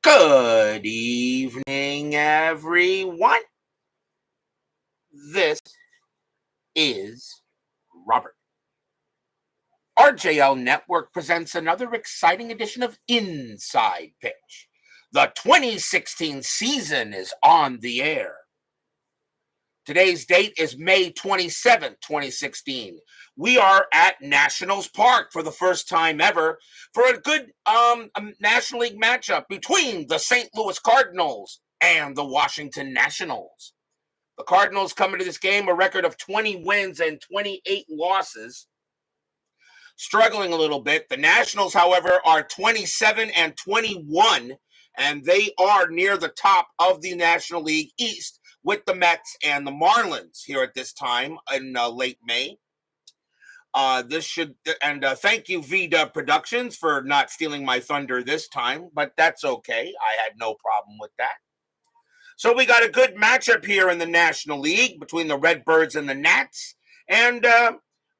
Good evening, everyone. This is Robert. RJL Network presents another exciting edition of Inside Pitch. The 2016 season is on the air. Today's date is May 27th, 2016. We are at Nationals Park for the first time ever for a good National League matchup between the St. Louis Cardinals and the Washington Nationals. The Cardinals come into this game a record of 20 wins and 28 losses, struggling a little bit. The Nationals, however, are 27 and 21, and they are near the top of the National League East with the Mets and the Marlins here at this time in late May. Thank you, VW Productions, for not stealing my thunder this time, but that's okay. I had no problem with that. So we got a good matchup here in the National League between the Redbirds and the Nats, and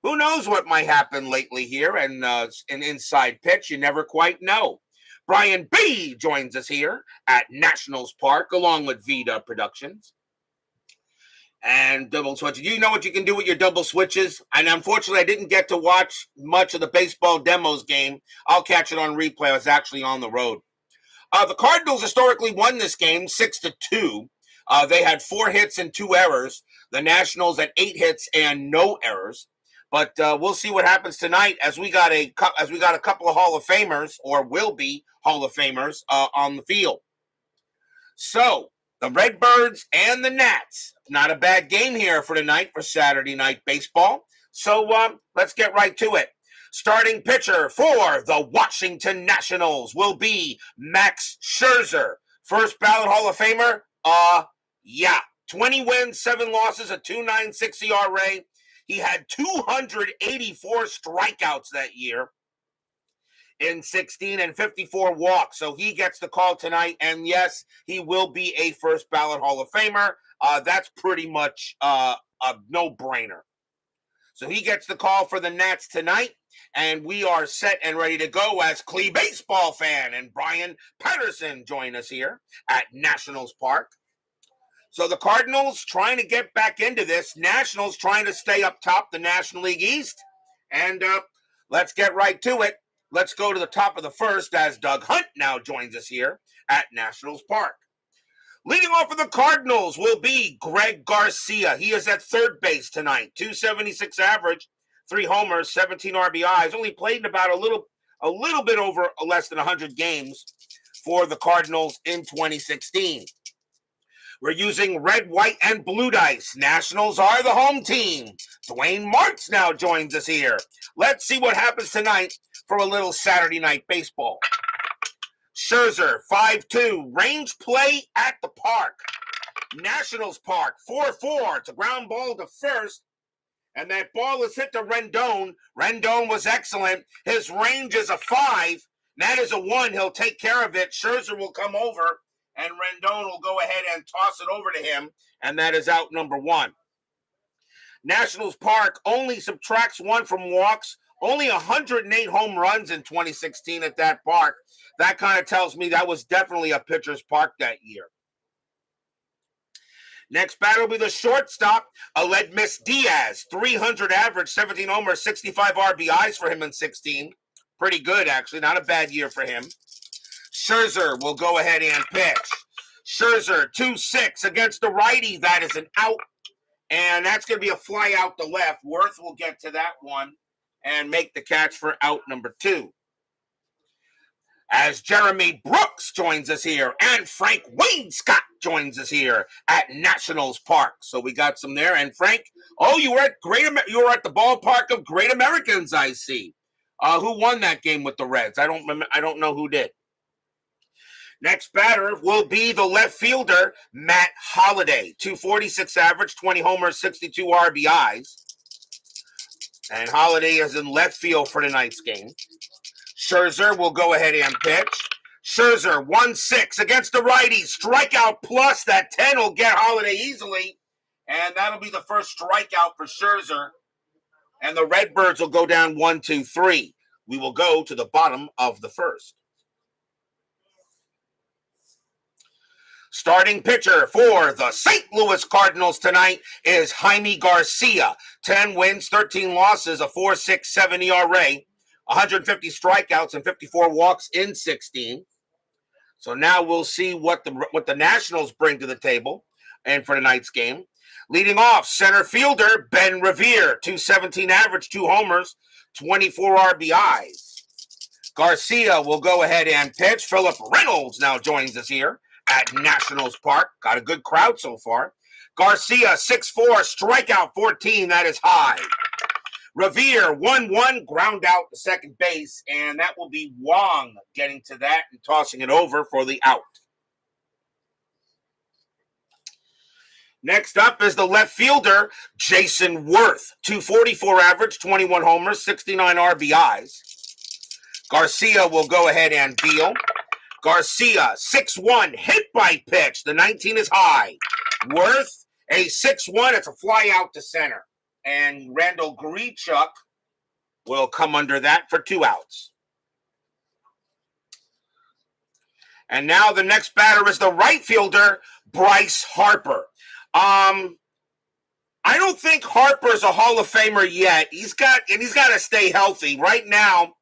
who knows what might happen lately here and in Inside Pitch. You never quite know. Brian B. joins us here at Nationals Park along with VW Productions. And double switch. You know what you can do with your double switches? And unfortunately, I didn't get to watch much of the baseball demos game. I'll catch it on replay. I was actually on the road. The Cardinals historically won this game 6-2. They had 4 hits and 2 errors. The Nationals had 8 hits and no errors. But we'll see what happens tonight as we got a couple of Hall of Famers, or will be Hall of Famers, on the field. So the Redbirds and the Nats. Not a bad game here for tonight for Saturday Night Baseball. So let's get right to it. Starting pitcher for the Washington Nationals will be Max Scherzer. First ballot Hall of Famer? 20 wins, 7 losses, a 2.96 ERA. He had 284 strikeouts that year in 16 and 54 walks. So he gets the call tonight. And yes, he will be a first ballot Hall of Famer. That's pretty much a no-brainer. So he gets the call for the Nats tonight. And we are set and ready to go as Clee baseball fan and Brian Patterson join us here at Nationals Park. So the Cardinals trying to get back into this. Nationals trying to stay up top the National League East. And let's get right to it. Let's go to the top of the first as Doug Hunt now joins us here at Nationals Park. Leading off for the Cardinals will be Greg Garcia. He is at third base tonight. 276 average, 3 homers, 17 RBIs. Only played in about a little bit over less than 100 games for the Cardinals in 2016. We're using red, white, and blue dice. Nationals are the home team. Dwayne Martz now joins us here. Let's see what happens tonight for a little Saturday Night Baseball. Scherzer, 5-2. Range play at the park. Nationals Park, 4-4. It's a ground ball to first. And that ball is hit to Rendon. Rendon was excellent. His range is a 5. That is a 1. He'll take care of it. Scherzer will come over, and Rendon will go ahead and toss it over to him. And that is out number 1. Nationals Park only subtracts 1 from walks. Only 108 home runs in 2016 at that park. That kind of tells me that was definitely a pitcher's park that year. Next batter will be the shortstop, Aledmys Diaz. 300 average, 17 homers, 65 RBIs for him in 16. Pretty good, actually. Not a bad year for him. Scherzer will go ahead and pitch. Scherzer, 2-6 against the righty. That is an out. And that's going to be a fly out to left. Worth will get to that one and make the catch for out number 2. As Jeremy Brooks joins us here, and Frank Wainscott joins us here at Nationals Park. So we got some there. And Frank, you were at the ballpark of Great Americans, I see. Who won that game with the Reds? I don't know who did. Next batter will be the left fielder, Matt Holliday. 246 average, 20 homers, 62 RBIs. And Holliday is in left field for tonight's game. Scherzer will go ahead and pitch. Scherzer, 1-6 against the righty. Strikeout plus. That 10 will get Holliday easily. And that'll be the first strikeout for Scherzer. And the Redbirds will go down 1-2-3. We will go to the bottom of the first. Starting pitcher for the St. Louis Cardinals tonight is Jaime Garcia. 10 wins, 13 losses, a 4.67 ERA, 150 strikeouts, and 54 walks in 16. So now we'll see what the Nationals bring to the table and for tonight's game. Leading off, center fielder Ben Revere, 217 average, 2 homers, 24 RBIs. Garcia will go ahead and pitch. Philip Reynolds now joins us here at Nationals Park. Got a good crowd so far. Garcia, 6'4", strikeout 14. That is high. Revere, 1-1, ground out to second base, and that will be Wong getting to that and tossing it over for the out. Next up is the left fielder, Jason Worth, 244 average, 21 homers, 69 RBIs. Garcia will go ahead and deal. Garcia, 6'1", hit by pitch. The 19 is high. Worth, a 6'1", it's a fly out to center. And Randall Grichuk will come under that for 2 outs. And now the next batter is the right fielder, Bryce Harper. I don't think Harper's a Hall of Famer yet. He's got to stay healthy. Right now,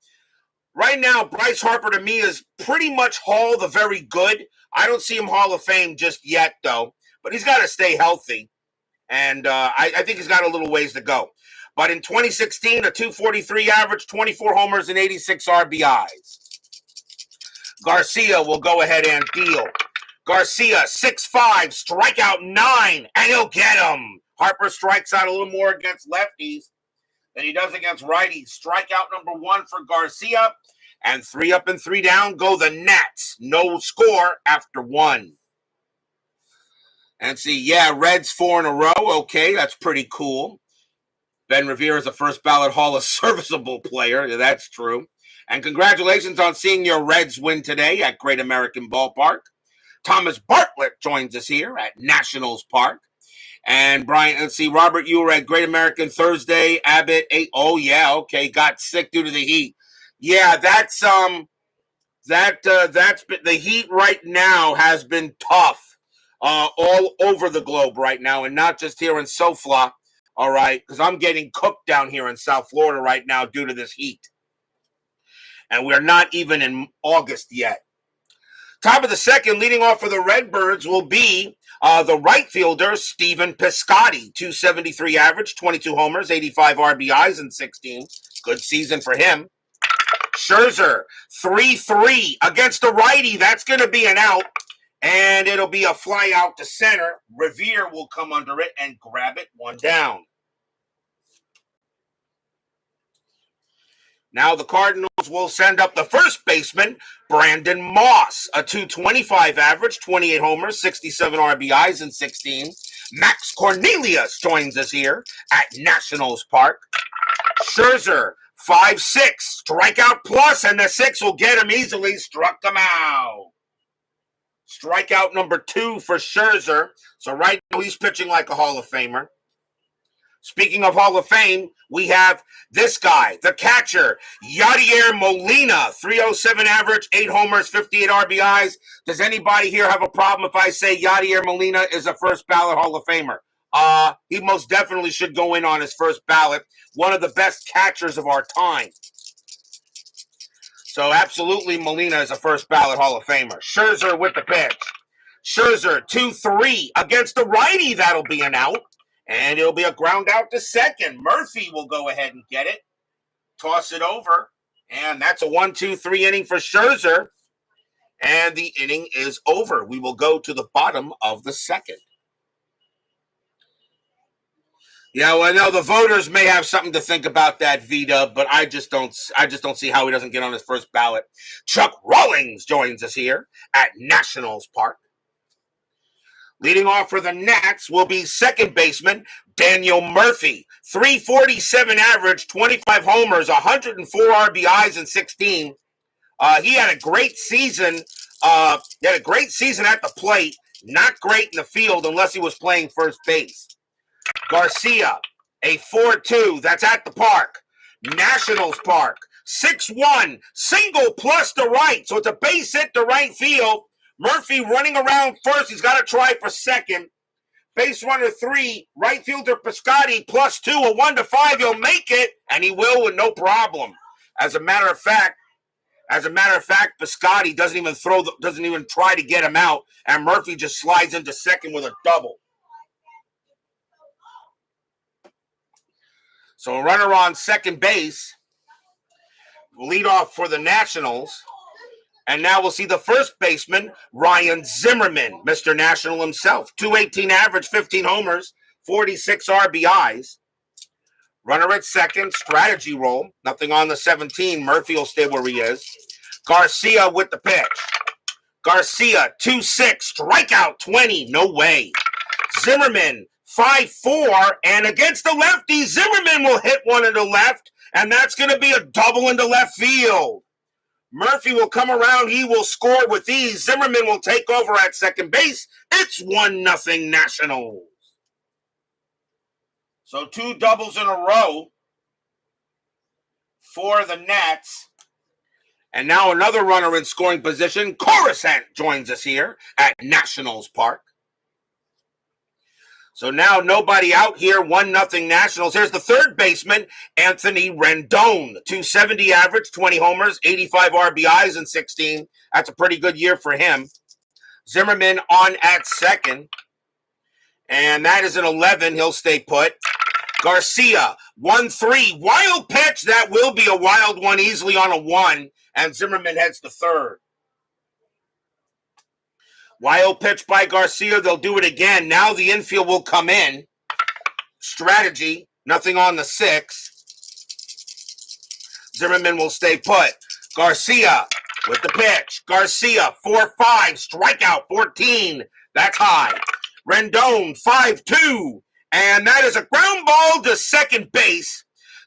Bryce Harper to me is pretty much Hall the very good. I don't see him Hall of Fame just yet, though. But he's got to stay healthy. And I think he's got a little ways to go. But in 2016, a 243 average, 24 homers, and 86 RBIs. Garcia will go ahead and deal. Garcia, 6'5", strikeout 9, and he'll get him. Harper strikes out a little more against lefties than he does against righties. Strikeout number 1 for Garcia, and 3 up and 3 down go the Nats. No score after 1. And see, yeah, Reds 4 in a row. Okay, that's pretty cool. Ben Revere is a first ballot Hall of Serviceable player. Yeah, that's true. And congratulations on seeing your Reds win today at Great American Ballpark. Thomas Bartlett joins us here at Nationals Park. And Brian, let's see, Robert, you were at Great American Thursday. Abbott, 8. Oh, yeah, okay, got sick due to the heat. Yeah, that's been, the heat right now has been tough. All over the globe right now, and not just here in SoFla, all right, because I'm getting cooked down here in South Florida right now due to this heat. And we're not even in August yet. Top of the second, leading off for the Redbirds will be the right fielder, Stephen Piscotty, 273 average, 22 homers, 85 RBIs in 16. Good season for him. Scherzer, 3-3 against the righty. That's going to be an out. And it'll be a fly out to center. Revere will come under it and grab it, 1 down. Now the Cardinals will send up the first baseman, Brandon Moss, a 225 average, 28 homers, 67 RBIs in 16. Max Cornelius joins us here at Nationals Park. Scherzer, 5'6", strikeout plus, and the 6 will get him easily. Struck him out. Strikeout number 2 for Scherzer. So right now he's pitching like a Hall of Famer. Speaking of Hall of Fame, we have this guy, the catcher, Yadier Molina, 307 average, 8 homers, 58 RBIs. Does anybody here have a problem if I say Yadier Molina is a first ballot Hall of Famer? He most definitely should go in on his first ballot. One of the best catchers of our time. So absolutely, Molina is a first ballot Hall of Famer. Scherzer with the pitch. Scherzer, 2-3 against the righty. That'll be an out. And it'll be a ground out to second. Murphy will go ahead and get it. Toss it over. And that's a 1-2-3 inning for Scherzer. And the inning is over. We will go to the bottom of the second. Yeah, well, I know the voters may have something to think about that, Vita, but I just don't see how he doesn't get on his first ballot. Chuck Rawlings joins us here at Nationals Park. Leading off for the Nats will be second baseman Daniel Murphy. 347 average, 25 homers, 104 RBIs in 16. He had a great season. He had a great season at the plate. Not great in the field unless he was playing first base. Garcia, a 4-2. That's at the park. Nationals Park. 6-1. Single plus to right. So it's a base hit to right field. Murphy running around first. He's got to try for second. Base runner 3, right fielder Piscotti +2, a 1-5. He'll make it, and he will with no problem. As a matter of fact, Piscotti doesn't even try to get him out, and Murphy just slides into second with a double. So a runner on second base will lead off for the Nationals. And now we'll see the first baseman, Ryan Zimmerman, Mr. National himself. .218 average, 15 homers, 46 RBIs. Runner at second, strategy roll. Nothing on the 17. Murphy will stay where he is. Garcia with the pitch. Garcia, 2-6, strikeout 20. No way. Zimmerman, 5-4, and against the lefty, Zimmerman will hit one into left, and that's going to be a double into left field. Murphy will come around. He will score with ease. Zimmerman will take over at second base. It's 1-0 Nationals. So 2 doubles in a row for the Nats. And now another runner in scoring position. Coruscant joins us here at Nationals Park. So now nobody out here, 1-0 Nationals. Here's the third baseman, Anthony Rendon. .270 average, 20 homers, 85 RBIs in 16. That's a pretty good year for him. Zimmerman on at second. And that is an 11. He'll stay put. Garcia, 1-3. Wild pitch. That will be a wild one, easily on a 1. And Zimmerman heads to third. Wild pitch by Garcia. They'll do it again. Now the infield will come in. Strategy. Nothing on the 6. Zimmerman will stay put. Garcia with the pitch. Garcia, 4-5. Strikeout 14. That's high. Rendon, 5-2. And that is a ground ball to second base.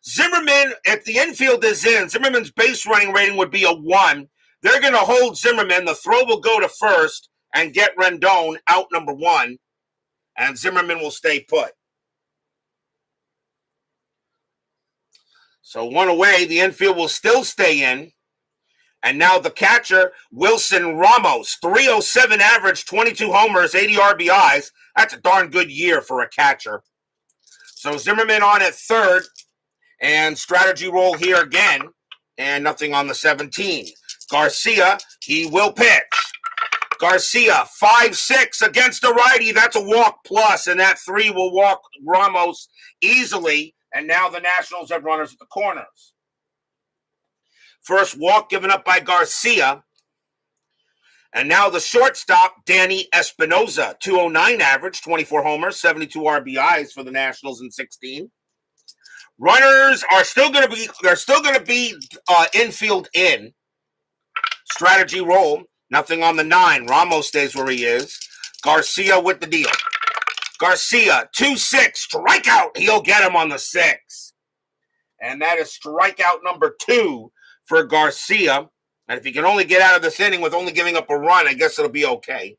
Zimmerman, if the infield is in, Zimmerman's base running rating would be a 1. They're going to hold Zimmerman. The throw will go to first and get Rendon out number 1, and Zimmerman will stay put. So 1 away, the infield will still stay in. And now the catcher, Wilson Ramos, .307 average, 22 homers, 80 RBIs. That's a darn good year for a catcher. So Zimmerman on at third, and strategy roll here again, and nothing on the 17. Garcia, he will pitch. Garcia, 5-6 against a righty. That's a walk plus, and that 3 will walk Ramos easily. And now the Nationals have runners at the corners. First walk given up by Garcia. And now the shortstop, Danny Espinoza, .209 average, 24 homers, 72 RBIs for the Nationals in 16. Runners are still going to be infield in. Strategy roll. Nothing on the 9. Ramos stays where he is. Garcia with the deal. Garcia, 2-6, strikeout. He'll get him on the 6. And that is strikeout number 2 for Garcia. And if he can only get out of this inning with only giving up a run, I guess it'll be okay.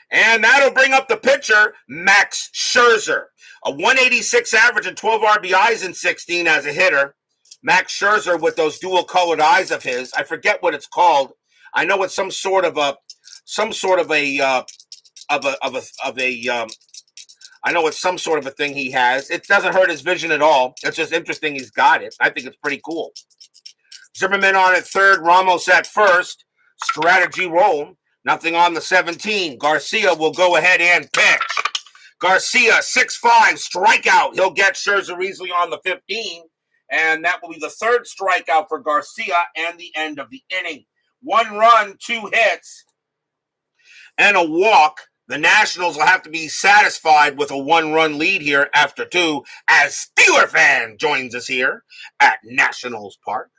And that'll bring up the pitcher, Max Scherzer. A 186 average and 12 RBIs in 16 as a hitter. Max Scherzer with those dual-colored eyes of his. I forget what it's called. I know it's some sort of a thing he has. It doesn't hurt his vision at all. It's just interesting he's got it. I think it's pretty cool. Zimmerman on at third, Ramos at first. Strategy roll. Nothing on the 17. Garcia will go ahead and pitch. Garcia, 6-5, strikeout. He'll get Scherzer easily on the 15. And that will be the third strikeout for Garcia and the end of the inning. 1 run, 2 hits, and a walk. The Nationals will have to be satisfied with a 1-run lead here after 2, as Steeler fan joins us here at Nationals Park.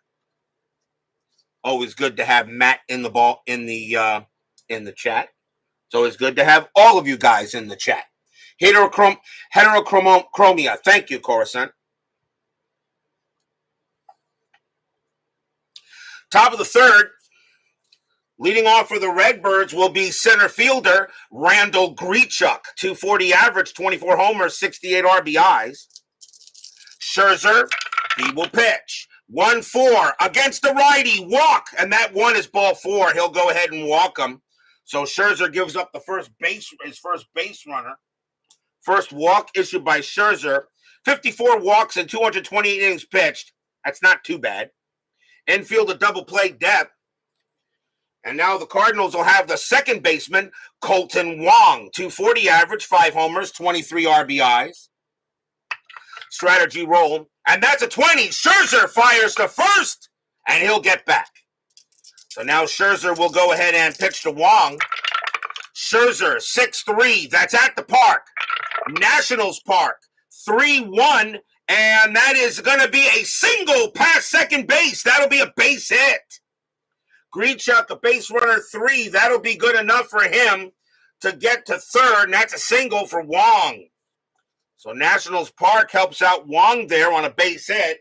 Always good to have Matt in the chat. It's always good to have all of you guys in the chat. Heterochromia. Thank you, Coruscant. Top of the third, leading off for the Redbirds will be center fielder Randall Grichuk. .240 average, 24 homers, 68 RBIs. Scherzer, he will pitch. 1-4 against the righty, walk, and that one is ball 4. He'll go ahead and walk him. So Scherzer gives up his first base runner. First walk issued by Scherzer. 54 walks and 228 innings pitched. That's not too bad. Infield a double play depth. And now the Cardinals will have the second baseman, Colton Wong. 240 average, 5 homers, 23 RBIs. Strategy roll. And that's a 20. Scherzer fires to first, and he'll get back. So now Scherzer will go ahead and pitch to Wong. Scherzer, 6-3. That's at the park. Nationals Park. 3-1. And that is going to be a single past second base. That'll be a base hit. Grichuk, a base runner 3. That'll be good enough for him to get to third. And that's a single for Wong. So Nationals Park helps out Wong there on a base hit.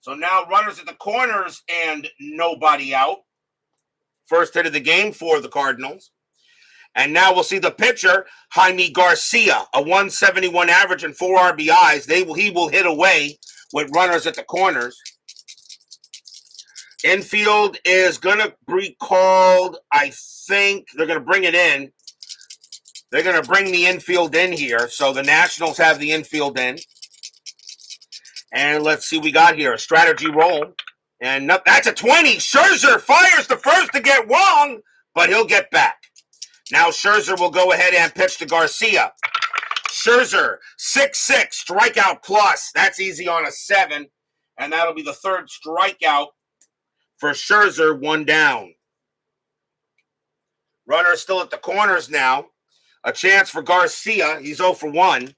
So now runners at the corners and nobody out. First hit of the game for the Cardinals. And now we'll see the pitcher, Jaime Garcia, a 171 average and 4 RBIs. He will hit away with runners at the corners. Infield is going to be called, I think they're going to bring it in. They're going to bring the infield in here. So the Nationals have the infield in. And let's see what we got here. A strategy roll. And that's a 20. Scherzer fires the first to get Wong, but he'll get back. Now Scherzer will go ahead and pitch to Garcia. Scherzer, 6-6, strikeout plus. That's easy on a 7. And that'll be the third strikeout for Scherzer, 1 down. Runner still at the corners now. A chance for Garcia. He's 0 for 1.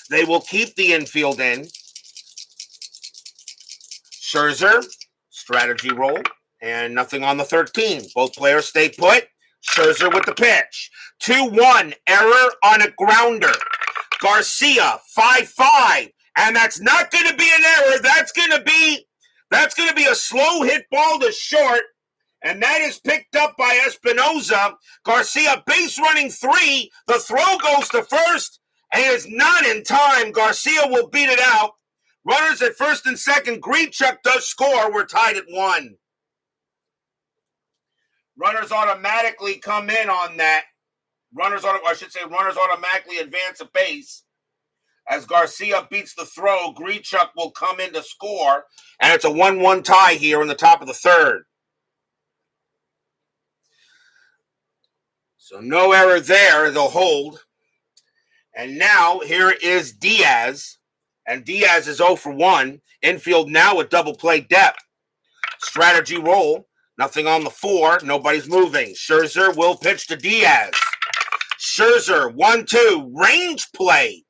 They will keep the infield in. Scherzer, strategy roll, and nothing on the 13. Both players stay put. Scherzer with the pitch. 2-1, error on a grounder. Garcia, 5-5, and that's not going to be an error. That's going to be a slow hit ball to short, and that is picked up by Espinoza. Garcia base running 3. The throw goes to first, and it's not in time. Garcia will beat it out. Runners at first and second. Grichuk does score. We're tied at 1. Runners automatically come in on that. Runners automatically advance a base. As Garcia beats the throw, Grichuk will come in to score. And it's a 1-1 tie here in the top of the third. So no error there. They'll hold. And now here is Diaz. And Diaz is 0 for 1. Infield now with double play depth. Strategy roll. Nothing on the 4. Nobody's moving. Scherzer will pitch to Diaz. Scherzer, 1-2. Range play.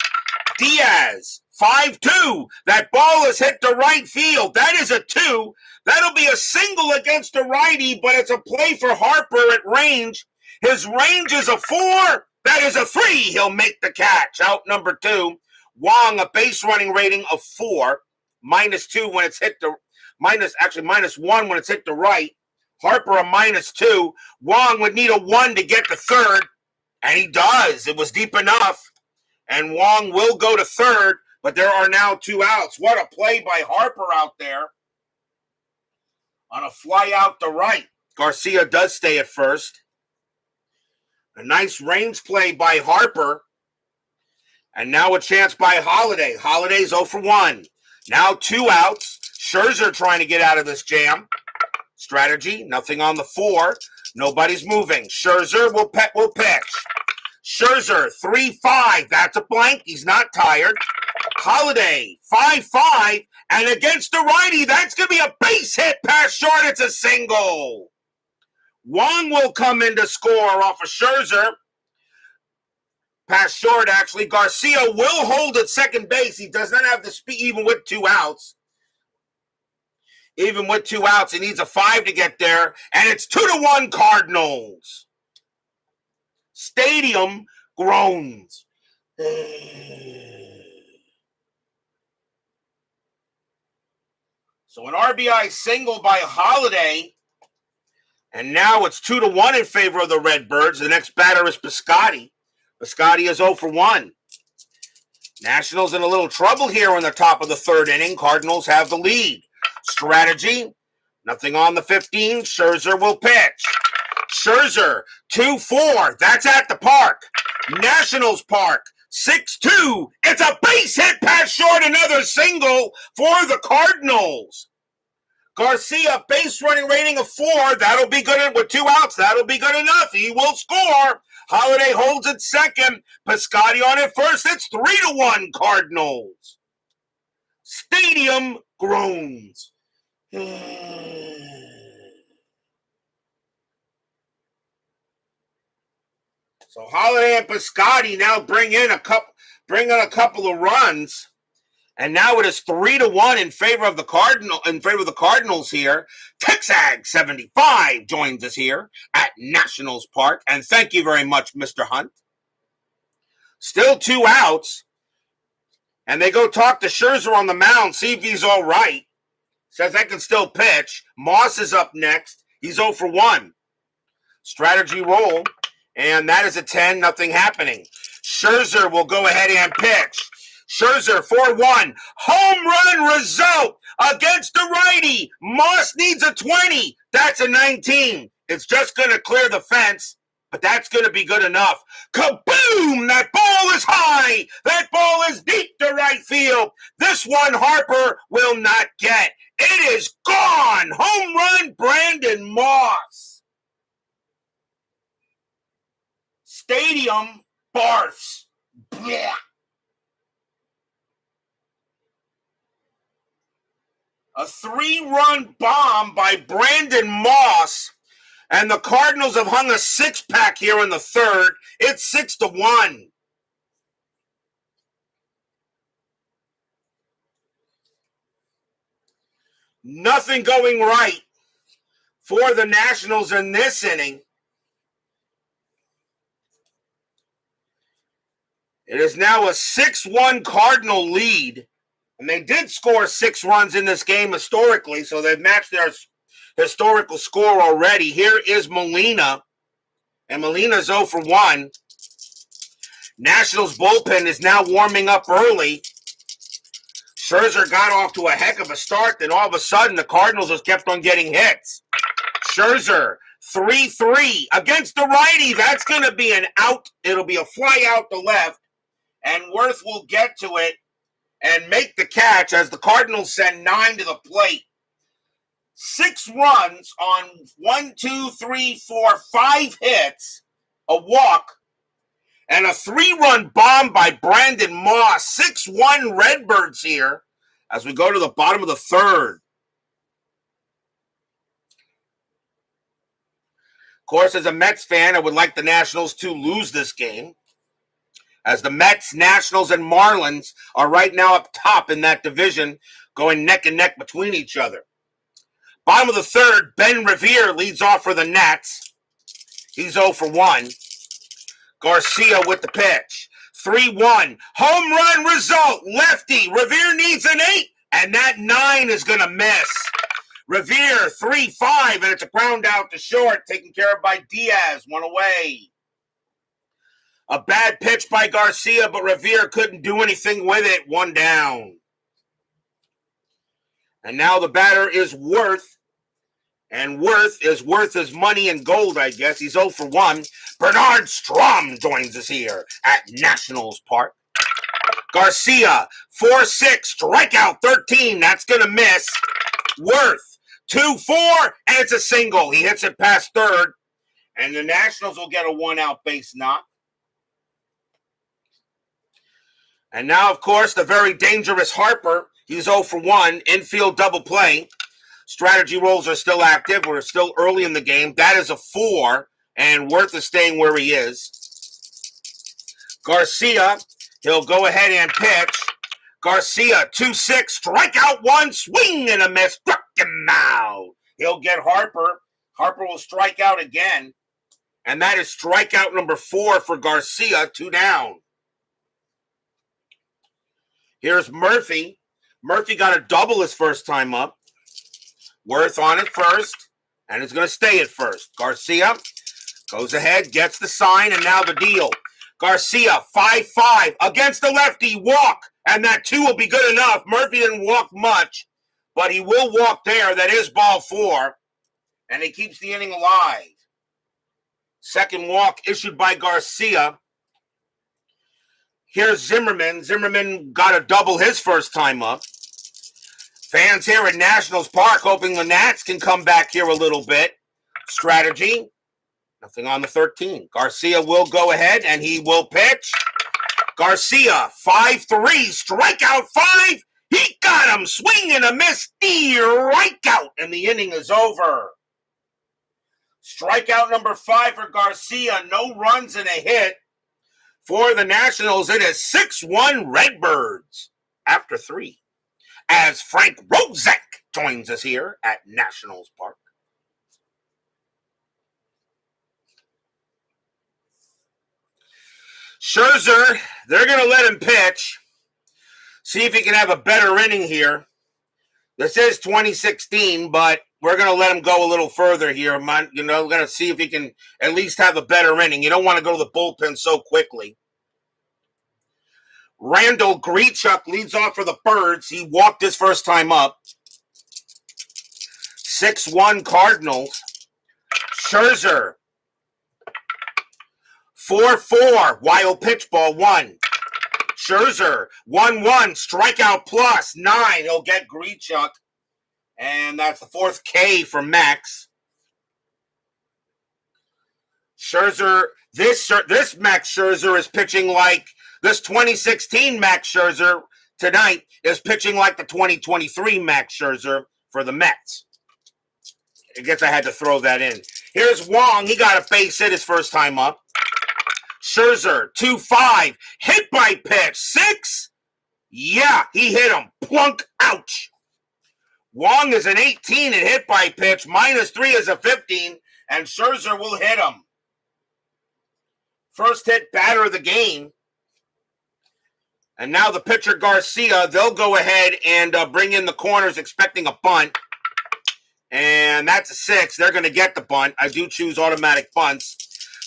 Diaz, 5-2. That ball is hit to right field. That is a 2. That'll be a single against the righty, but it's a play for Harper at range. His range is a 4. That is a 3. He'll make the catch. Out number 2. Wong, a base running rating of 4. -2 when it's hit the -1 when it's hit the right. Harper a -2. Wong would need a 1 to get to third, and he does. It was deep enough, and Wong will go to third, but there are now 2 outs. What a play by Harper out there on a fly out to right. Garcia does stay at first. A nice range play by Harper, and now a chance by Holiday. Holiday's 0 for 1. Now 2 outs. Scherzer trying to get out of this jam. Strategy, nothing on the 4. Nobody's moving. Scherzer will pitch. Scherzer, 3-5. That's a blank. He's not tired. Holiday, 5-5. And against the righty, that's going to be a base hit past short. It's a single. Wong will come in to score off of Scherzer. Past short, actually. Garcia will hold at second base. He does not have the speed, even with 2 outs. Even with 2 outs, he needs a 5 to get there. And it's 2-1 Cardinals. Stadium groans. So an RBI single by Holiday. And now it's 2-1 in favor of the Redbirds. The next batter is Piscotty. Piscotty is 0 for 1. Nationals in a little trouble here in the top of the third inning. Cardinals have the lead. Strategy, nothing on the 15. Scherzer will pitch. Scherzer, 2-4. That's at the park. Nationals Park, 6-2. It's a base hit pass short. Another single for the Cardinals. Garcia, base running rating of 4. That'll be good with 2 outs. That'll be good enough. He will score. Holiday holds it second. Piscotty on it first. It's 3-1 Cardinals. Stadium groans. So Holiday and Piscotty now bring in a couple of runs. And now it is 3-1 in favor of the Cardinals here. Texag 75 joins us here at Nationals Park. And thank you very much, Mr. Hunt. Still 2 outs. And they go talk to Scherzer on the mound, see if he's all right. Says I can still pitch. Moss is up next. He's 0-1. Strategy roll. And that is a 10, nothing happening. Scherzer will go ahead and pitch. Scherzer, 4-1. Home run result against the righty. Moss needs a 20. That's a 19. It's just going to clear the fence, but that's going to be good enough. Kaboom! That ball is high. That ball is deep to right field. This one Harper will not get. It is gone. Home run, Brandon Moss. Stadium barfs. Blech. A 3-run bomb by Brandon Moss, and the Cardinals have hung a 6-pack here in the third. It's 6-1. Nothing going right for the Nationals in this inning. It is now a 6-1 Cardinal lead. And they did score 6 runs in this game historically, so they've matched their historical score already. Here is Molina, and Molina's 0-1. Nationals bullpen is now warming up early. Scherzer got off to a heck of a start, then all of a sudden the Cardinals just kept on getting hits. Scherzer, 3-3 against the righty. That's going to be an out. It'll be a fly out to left, and Worth will get to it and make the catch as the Cardinals send 9 to the plate. 6 runs on 5 hits, a walk, and a 3-run bomb by Brandon Moss. 6-1 Redbirds here as we go to the bottom of the third. Of course, as a Mets fan, I would like the Nationals to lose this game, as the Mets, Nationals, and Marlins are right now up top in that division, going neck and neck between each other. Bottom of the third, Ben Revere leads off for the Nats. He's 0-1. Garcia with the pitch. 3-1. Home run result. Lefty. Revere needs an 8, and that 9 is going to miss. Revere, 3-5, and it's a ground out to short, taken care of by Diaz. 1 away. A bad pitch by Garcia, but Revere couldn't do anything with it. 1 down. And now the batter is Worth. And Worth is worth his money in gold, I guess. He's 0-1. Bernard Strom joins us here at Nationals Park. Garcia, 4-6, strikeout 13. That's going to miss. Worth, 2-4, and it's a single. He hits it past third. And the Nationals will get a 1-out base knock. And now, of course, the very dangerous Harper. He's 0-1, infield double play. Strategy rolls are still active. We're still early in the game. That is a 4, and Worth is staying where he is. Garcia, he'll go ahead and pitch. Garcia, 2-6, strikeout 1, swing and a miss. Struck him out. He'll get Harper. Harper will strike out again. And that is strikeout number 4 for Garcia, 2 down. Here's Murphy. Murphy got a double his first time up. Worth on it first, and is going to stay at first. Garcia goes ahead, gets the sign, and now the deal. Garcia, 5-5 against the lefty, walk, and that 2 will be good enough. Murphy didn't walk much, but he will walk there. That is ball 4, and he keeps the inning alive. Second walk issued by Garcia. Here's Zimmerman. Zimmerman got a double his first time up. Fans here at Nationals Park hoping the Nats can come back here a little bit. Strategy. Nothing on the 13. Garcia will go ahead and he will pitch. Garcia, 5-3, strikeout 5. He got him, swing and a miss, strikeout, and the inning is over. Strikeout number 5 for Garcia, no runs and a hit. For the Nationals, it is 6-1 Redbirds after 3. As Frank Rozek joins us here at Nationals Park. Scherzer, they're going to let him pitch. See if he can have a better inning here. This is 2016, but we're going to let him go a little further here. We're going to see if he can at least have a better inning. You don't want to go to the bullpen so quickly. Randall Grichuk leads off for the Birds. He walked his first time up. 6-1 Cardinals. Scherzer. 4-4, wild pitch ball 1. Scherzer, 1-1, strikeout plus 9. He'll get Grichuk. And that's the 4th K for Max. Scherzer, this Max Scherzer is pitching like, this 2016 Max Scherzer tonight is pitching like the 2023 Max Scherzer for the Mets. I guess I had to throw that in. Here's Wong. He got a base hit his first time up. Scherzer, 2-5, hit by pitch, 6. Yeah, he hit him. Plunk, ouch. Wong is an 18 and hit by pitch, -3 is a 15, and Scherzer will hit him. First hit batter of the game. And now the pitcher Garcia, they'll go ahead and bring in the corners expecting a bunt. And that's a 6. They're going to get the bunt. I do choose automatic bunts.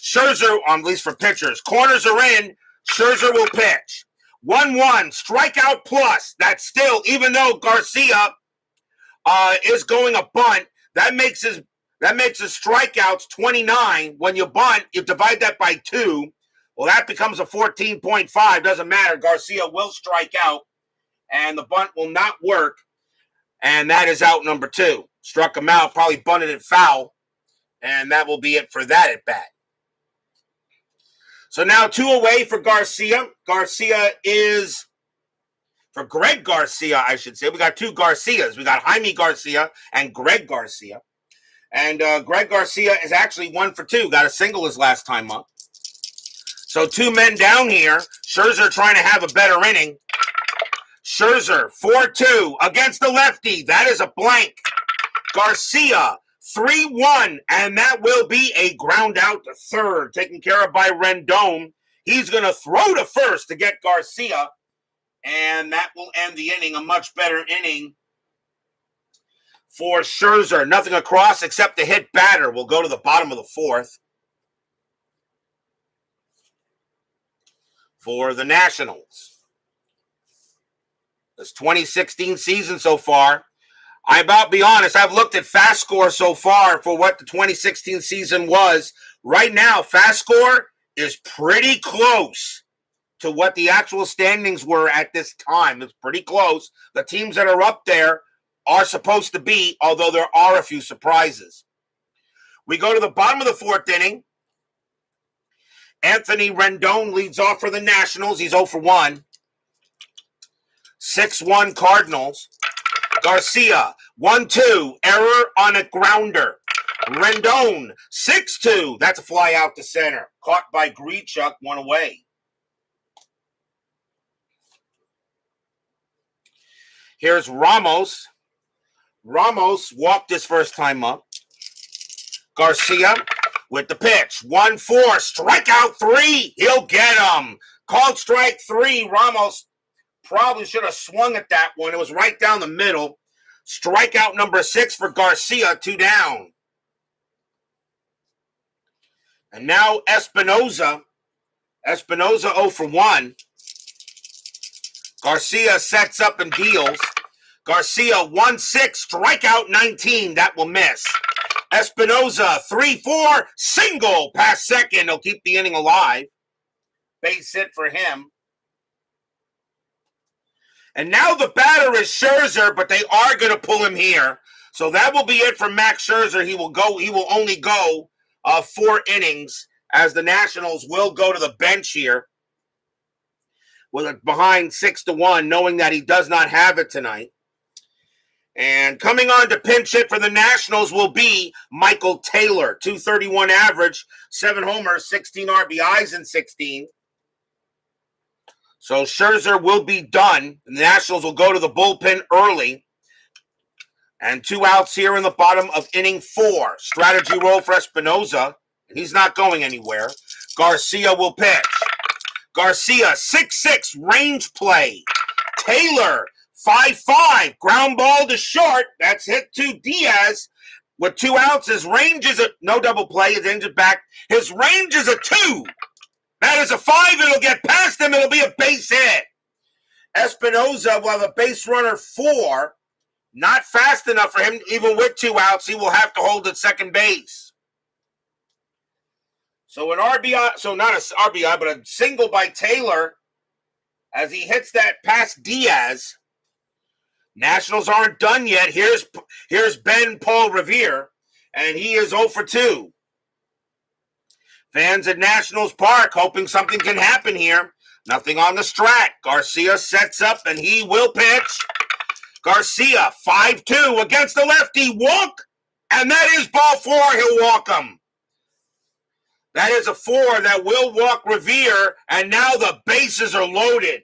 Scherzer, at least for pitchers. Corners are in. Scherzer will pitch. 1-1, strikeout plus. That's still, even though Garcia is going a bunt, that makes his strikeouts 29. When you bunt, you divide that by 2. Well, that becomes a 14.5. Doesn't matter. Garcia will strike out, and the bunt will not work. And that is out number 2. Struck him out, probably bunted it foul, and that will be it for that at bat. So now 2 away for Garcia. Garcia is, for Greg Garcia, I should say. We got 2 Garcias. We got Jaime Garcia and Greg Garcia. And Greg Garcia is actually 1 for 2. Got a single his last time up. So 2 men down here. Scherzer trying to have a better inning. Scherzer, 4-2 against the lefty. That is a blank. Garcia, 3-1, and that will be a ground out to third, taken care of by Rendon. He's going to throw to first to get Garcia, and that will end the inning. A much better inning for Scherzer. Nothing across except the hit batter. We'll go to the bottom of the 4th for the Nationals. This 2016 season so far, I'll be honest, I've looked at FastScore so far for what the 2016 season was. Right now, FastScore is pretty close to what the actual standings were at this time. It's pretty close. The teams that are up there are supposed to be, although there are a few surprises. We go to the bottom of the 4th inning. Anthony Rendon leads off for the Nationals. He's 0 for 1. 6-1 Cardinals. Garcia, 1-2, error on a grounder. Rendon, 6-2, that's a fly out to center. Caught by Grichuk, 1 away. Here's Ramos. Ramos walked his first time up. Garcia with the pitch. 1-4, strikeout 3. He'll get him. Called strike 3. Ramos probably should have swung at that one. It was right down the middle. Strikeout number 6 for Garcia, 2 down. And now Espinoza Espinoza 0 for 1. Garcia sets up and deals. Garcia 1-6, strikeout 19. That will miss. Espinoza 3-4, single past second. He'll keep the inning alive. Base hit for him. And now the batter is Scherzer, but they are going to pull him here. So that will be it for Max Scherzer. He will only go 4 innings, as the Nationals will go to the bench here with it behind 6-1, knowing that he does not have it tonight. And coming on to pinch hit for the Nationals will be Michael Taylor, 231 average, 7 homers, 16 RBIs in 16. So Scherzer will be done. The Nationals will go to the bullpen early. And 2 outs here in the bottom of inning 4. Strategy roll for Espinoza. He's not going anywhere. Garcia will pitch. Garcia, 6-6, range play. Taylor, 5-5, ground ball to short. That's hit to Diaz. With 2 outs, his range is no double play. His range is back. His range is a 2. That is a 5. It'll get past him. It'll be a base hit. Espinoza will have a base runner 4. Not fast enough for him, even with 2 outs. He will have to hold at second base. So an RBI, so not a RBI, but a single by Taylor as he hits that past Diaz. Nationals aren't done yet. Here's Ben Paul Revere, and he is 0 for 2. Fans at Nationals Park hoping something can happen here. Nothing on the strat. Garcia sets up, and he will pitch. Garcia, 5-2 against the lefty. Walk, and that is ball 4. He'll walk him. That is a 4 that will walk Revere, and now the bases are loaded.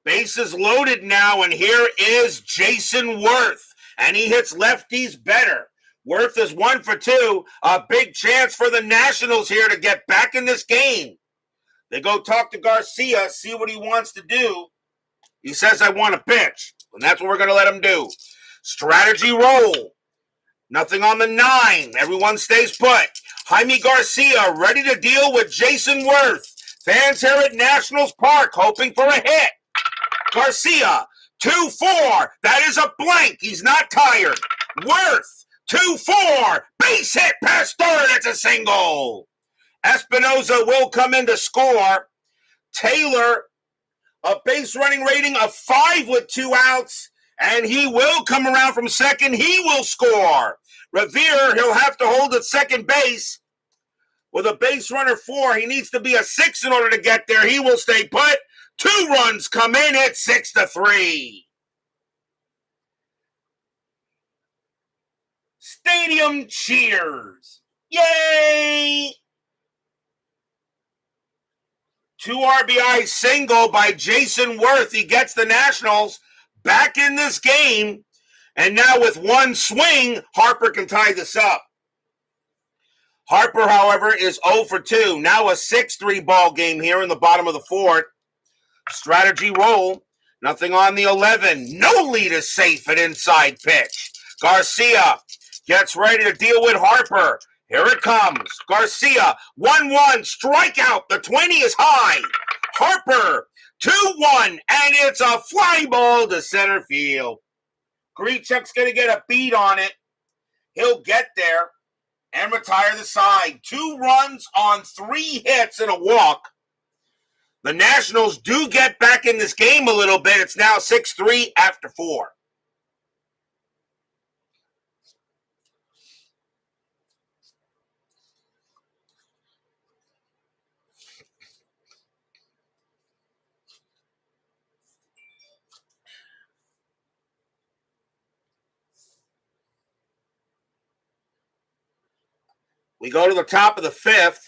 Bases loaded now, and here is Jason Worth, and he hits lefties better. Worth is 1 for 2. A big chance for the Nationals here to get back in this game. They go talk to Garcia, see what he wants to do. He says, I want to pitch, and that's what we're going to let him do. Strategy roll. Nothing on the 9. Everyone stays put. Jaime Garcia ready to deal with Jason Worth. Fans here at Nationals Park hoping for a hit. Garcia, 2-4. That is a blank. He's not tired. Worth, 2-4. Base hit past third. It's a single. Espinoza will come in to score. Taylor, a base running rating of 5 with 2 outs. And he will come around from second. He will score. Revere, he'll have to hold at second base. With a base runner 4, he needs to be a 6 in order to get there. He will stay put. 2 runs come in. It's 6-3. Stadium cheers. Yay! 2 RBI single by Jason Worth. He gets the Nationals back in this game. And now with 1 swing, Harper can tie this up. Harper, however, is 0 for 2. Now a 6-3 ball game here in the bottom of the 4th. Strategy roll. Nothing on the 11. No lead is safe. An inside pitch. Garcia gets ready to deal with Harper. Here it comes. Garcia, 1-1, strikeout. The 20 is high. Harper, 2-1, and it's a fly ball to center field. Grichuk's going to get a beat on it. He'll get there and retire the side. 2 runs on 3 hits and a walk. The Nationals do get back in this game a little bit. It's now 6-3 after 4. We go to the top of the 5th.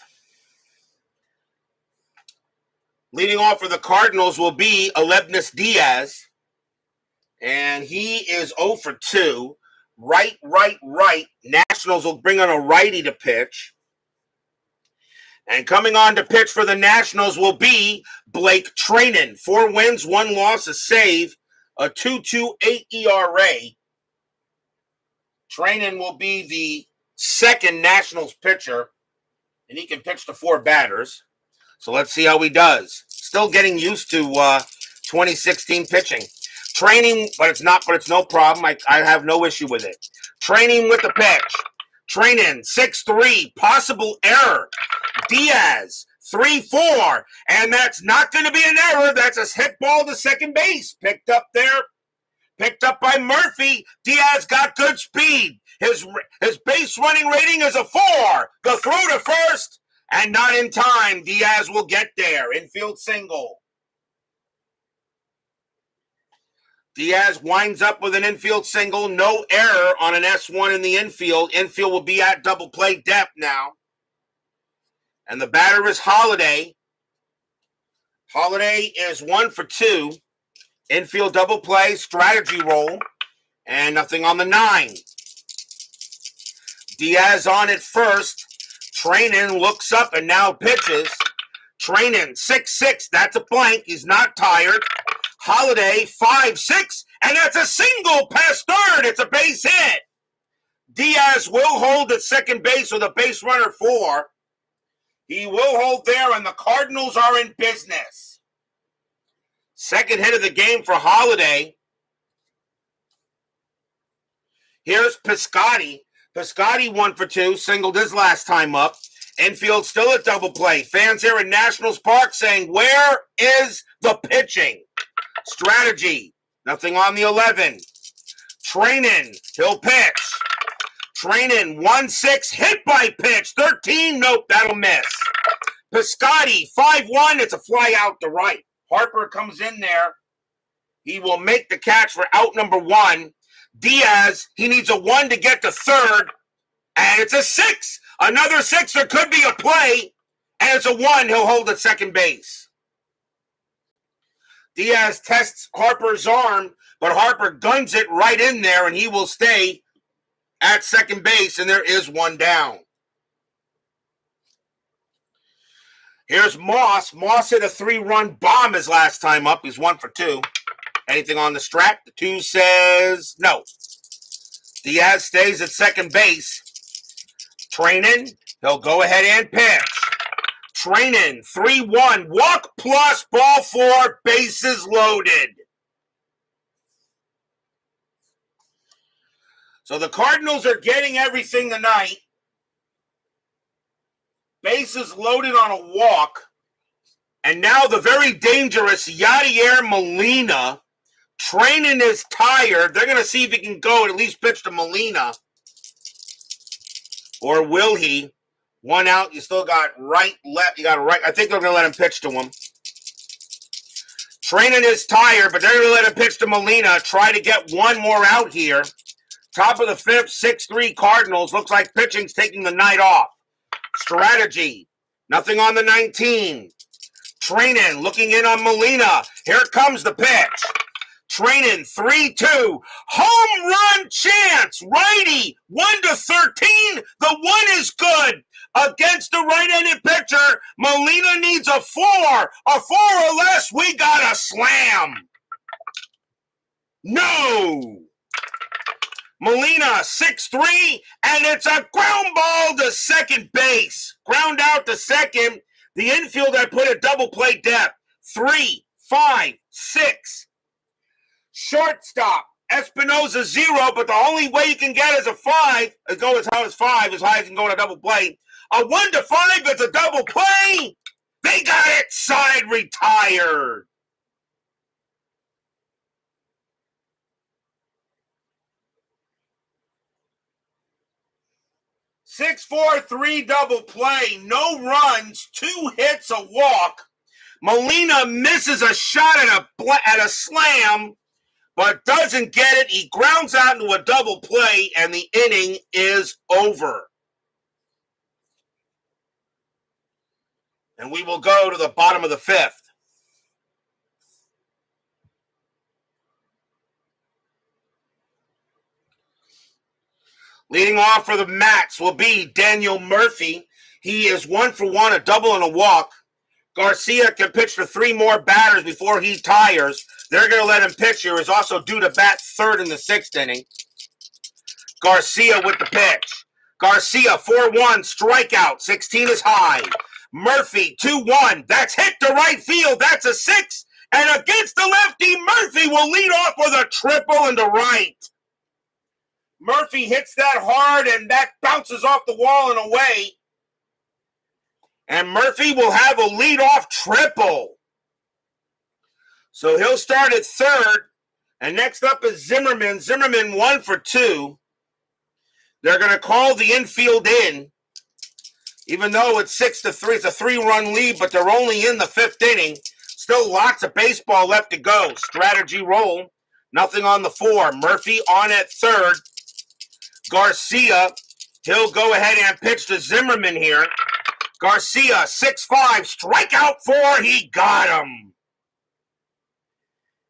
Leading off for the Cardinals will be Aledmys Diaz. And he is 0 for 2. Right. Nationals will bring on a righty to pitch. And coming on to pitch for the Nationals will be Blake Treinen. 4 wins, 1 loss, a save, a 2.28 ERA. Treinen will be the second Nationals pitcher, and he can pitch to 4 batters. So let's see how he does. Still getting used to 2016 pitching. Training, but it's no problem. I have no issue with it. Training with the pitch. Training 6-3, possible error. Diaz 3-4, and that's not going to be an error. That's a hit ball to second base. Picked up there. Picked up by Murphy. Diaz got good speed. His base running rating is a 4. The throw to first, and not in time. Diaz will get there. Infield single. Diaz winds up with an infield single. No error on an S1 in the infield. Infield will be at double play depth now. And the batter is Holiday. Holiday is 1 for 2. Infield double play, strategy roll, and nothing on the 9. Diaz on at first. Trainin looks up and now pitches. Trainin 6-6, that's a blank. He's not tired. Holiday 5-6, and that's a single past third. It's a base hit. Diaz will hold at second base with a base runner 4. He will hold there, and the Cardinals are in business. Second hit of the game for Holiday. Here's Piscotty. Piscotty 1 for 2, singled his last time up. Infield still at double play. Fans here in Nationals Park saying, where is the pitching? Strategy, nothing on the 11. Trainin, he'll pitch. Trainin 1-6, hit by pitch. 13, nope, that'll miss. Piscotty 5-1, it's a fly out to right. Harper comes in there. He will make the catch for out number 1. Diaz, he needs a 1 to get to third, and it's a 6. Another 6, there could be a play, and it's a 1. He'll hold at second base. Diaz tests Harper's arm, but Harper guns it right in there, and he will stay at second base, and there is 1 down. Here's Moss. Moss hit a 3-run bomb his last time up. He's 1 for 2. Anything on the strat? The 2 says no. Diaz stays at second base. Trainin, he'll go ahead and pitch. Trainin, 3-1. Walk plus ball 4. Bases loaded. So the Cardinals are getting everything tonight. Bases loaded on a walk. And now the very dangerous Yadier Molina. Trainin is tired. They're going to see if he can go and at least pitch to Molina. Or will he? 1 out. You still got right, left. You got right. I think they're going to let him pitch to him. Trainin is tired, but they're going to let him pitch to Molina. Try to get 1 more out here. Top of the 5th, 6-3 Cardinals. Looks like pitching's taking the night off. Strategy. Nothing on the 19. Trainin looking in on Molina. Here comes the pitch. Trainin 3-2. Home run chance. Righty 1-13. The 1 is good. Against the right-handed pitcher, Molina needs a 4. A 4 or less, we got a slam. No. Molina 6-3, and it's a ground ball to second base. Ground out to second. The infield I put at double play depth. 3, 5, 6. Shortstop. Espinosa 0, but the only way you can get is a 5. Go as high as 5, as high as you can go in a double play. A 1-5 is a double play. They got it. Side retired. Six, 4, 3 double play. No runs, 2 hits, a walk. Molina misses a shot at a slam, but doesn't get it. He grounds out into a double play, and the inning is over. And we will go to the bottom of the 5th. Leading off for the Mats will be Daniel Murphy. He is 1 for 1, a double and a walk. Garcia can pitch to 3 more batters before he tires. They're going to let him pitch here. He's also due to bat 3rd in the 6th inning. Garcia with the pitch. Garcia, 4-1, strikeout, 16 is high. Murphy, 2-1, that's hit to right field, that's a 6. And against the lefty, Murphy will lead off with a triple into right. Murphy hits that hard, and that bounces off the wall and away. And Murphy will have a leadoff triple. So he'll start at third. And next up is Zimmerman. Zimmerman 1 for 2. They're going to call the infield in. Even though it's 6-3, it's a 3-run lead, but they're only in the 5th inning. Still lots of baseball left to go. Strategy roll. Nothing on the 4. Murphy on at third. Garcia, he'll go ahead and pitch to Zimmerman here. Garcia, 6-5, strikeout 4. He got him.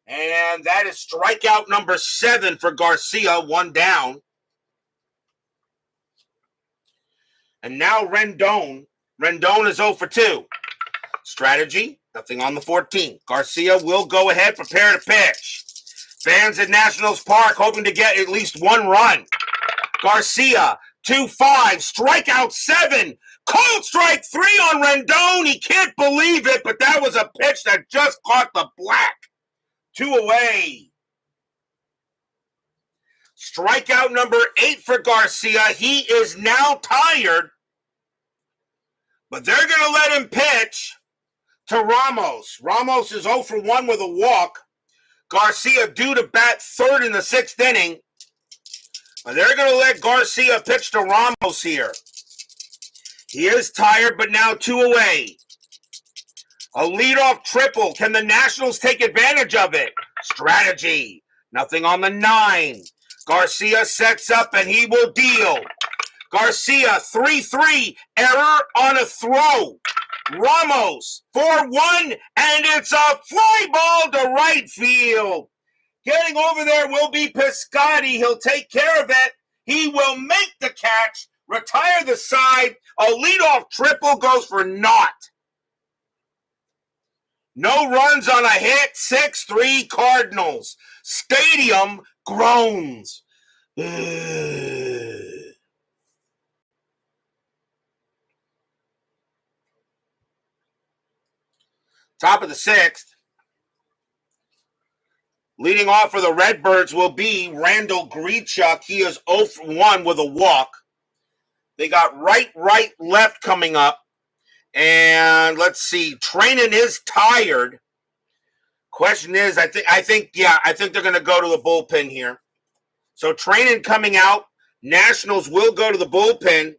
And that is strikeout number 7 for Garcia, 1 down. And now Rendon. Rendon is 0 for 2. Strategy, nothing on the 14. Garcia will go ahead, prepare to pitch. Fans at Nationals Park hoping to get at least 1 run. Garcia, 2-5, strikeout 7. Cold strike 3 on Rendon. He can't believe it, but that was a pitch that just caught the black. 2 away. Strikeout number 8 for Garcia. He is now tired, but they're going to let him pitch to Ramos. Ramos is 0 for 1 with a walk. Garcia due to bat third in the 6th inning. But they're going to let Garcia pitch to Ramos here. He is tired, but now 2 away. A leadoff triple. Can the Nationals take advantage of it? Strategy. Nothing on the 9. Garcia sets up and he will deal. Garcia, 3-3. Error on a throw. Ramos, 4-1. And it's a fly ball to right field. Getting over there will be Piscotty. He'll take care of it. He will make the catch. Retire the side. A leadoff triple goes for naught. No runs on a hit. 6-3 Cardinals. Stadium groans. Top of the 6th. Leading off for the Redbirds will be Randall Grichuk. He is 0 for 1 with a walk. They got right, left coming up. And let's see. Trainin is tired. Question is, I think they're going to go to the bullpen here. So Trainin coming out. Nationals will go to the bullpen.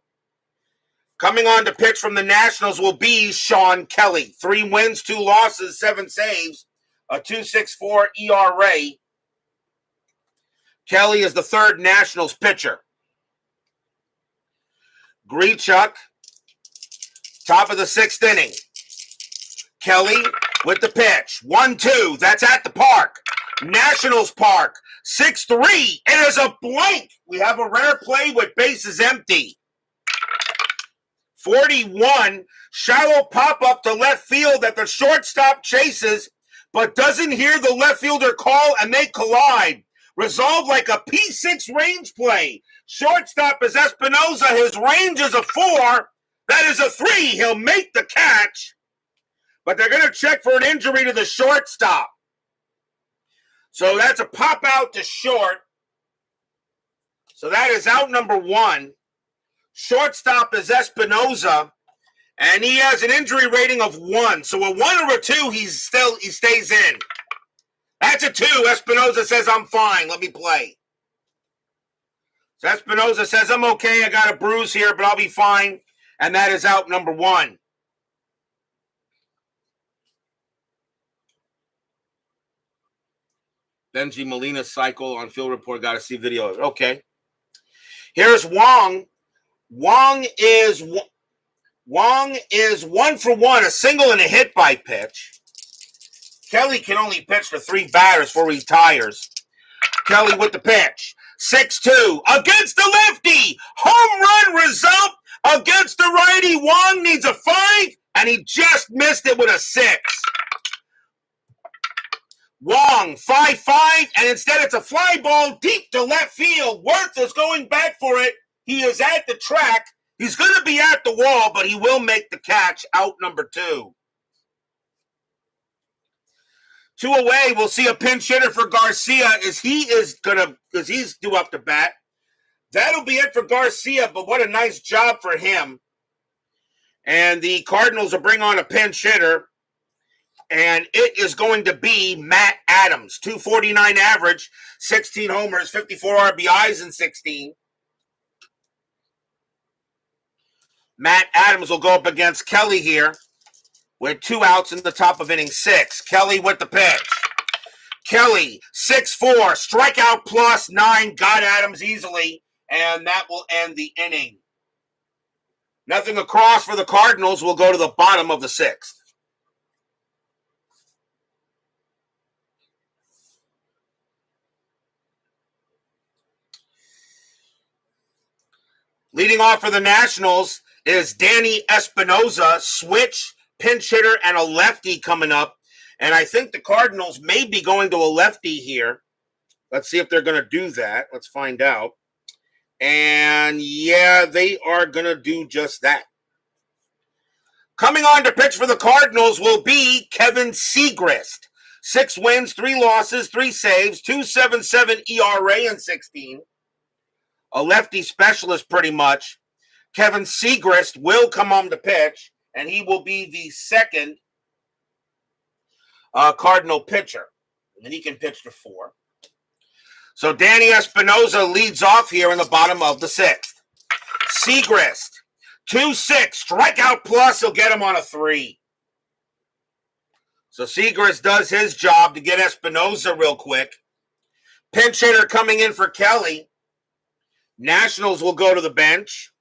Coming on to pitch from the Nationals will be Sean Kelly. 3 wins, 2 losses, 7 saves. A 2.64 ERA. Kelly is the 3rd Nationals pitcher. Grichuk, top of the 6th inning. Kelly with the pitch. 1-2. That's at the park. Nationals Park. 6-3. It is a blank. We have a rare play with bases empty. 41. Shallow pop-up to left field that the shortstop chases, but doesn't hear the left fielder call, and they collide. Resolved like a P6 range play. Shortstop is Espinoza. His range is a 4. That is a 3. He'll make the catch, but they're going to check for an injury to the shortstop. So that's a pop out to short. So that is out number 1. Shortstop is Espinoza, and he has an injury rating of 1. So a 1 or a 2, he stays in. That's a 2. Espinoza says, I'm fine. Let me play. So Espinoza says, I'm okay. I got a bruise here, but I'll be fine. And that is out number 1. Benji Molina cycle on field report. Got to see video. Okay. Here's Wong. Wong is 1 for 1, a single and a hit by pitch. Kelly can only pitch to 3 batters before he retires. Kelly with the pitch. 6-2 against the lefty. Home run result against the righty. Wong needs a 5, and he just missed it with a 6. Wong, 5-5, and instead it's a fly ball deep to left field. Worth is going back for it. He is at the track. He's going to be at the wall, but he will make the catch, out number 2. 2 away, we'll see a pinch hitter for Garcia as he's due up to bat. That'll be it for Garcia, but what a nice job for him. And the Cardinals will bring on a pinch hitter, and it is going to be Matt Adams. 249 average, 16 homers, 54 RBIs in 16. Matt Adams will go up against Kelly here with 2 outs in the top of inning 6. Kelly with the pitch. Kelly, 6-4, strikeout plus 9, got Adams easily, and that will end the inning. Nothing across for the Cardinals. Will go to the bottom of the 6th. Leading off for the Nationals is Danny Espinosa, switch, pinch hitter, and a lefty coming up. And I think the Cardinals may be going to a lefty here. Let's see if they're going to do that. Let's find out. And yeah, they are going to do just that. Coming on to pitch for the Cardinals will be Kevin Segrist. 6 wins, 3 losses, 3 saves, 2.77 ERA in 16. A lefty specialist pretty much. Kevin Segrist will come on to pitch, and he will be the second Cardinal pitcher. And then he can pitch to 4. So Danny Espinosa leads off here in the bottom of the 6th. Segrist, 2-6, strikeout plus, he'll get him on a 3. So Segrist does his job to get Espinosa real quick. Pinch hitter coming in for Kelly. Nationals will go to the bench.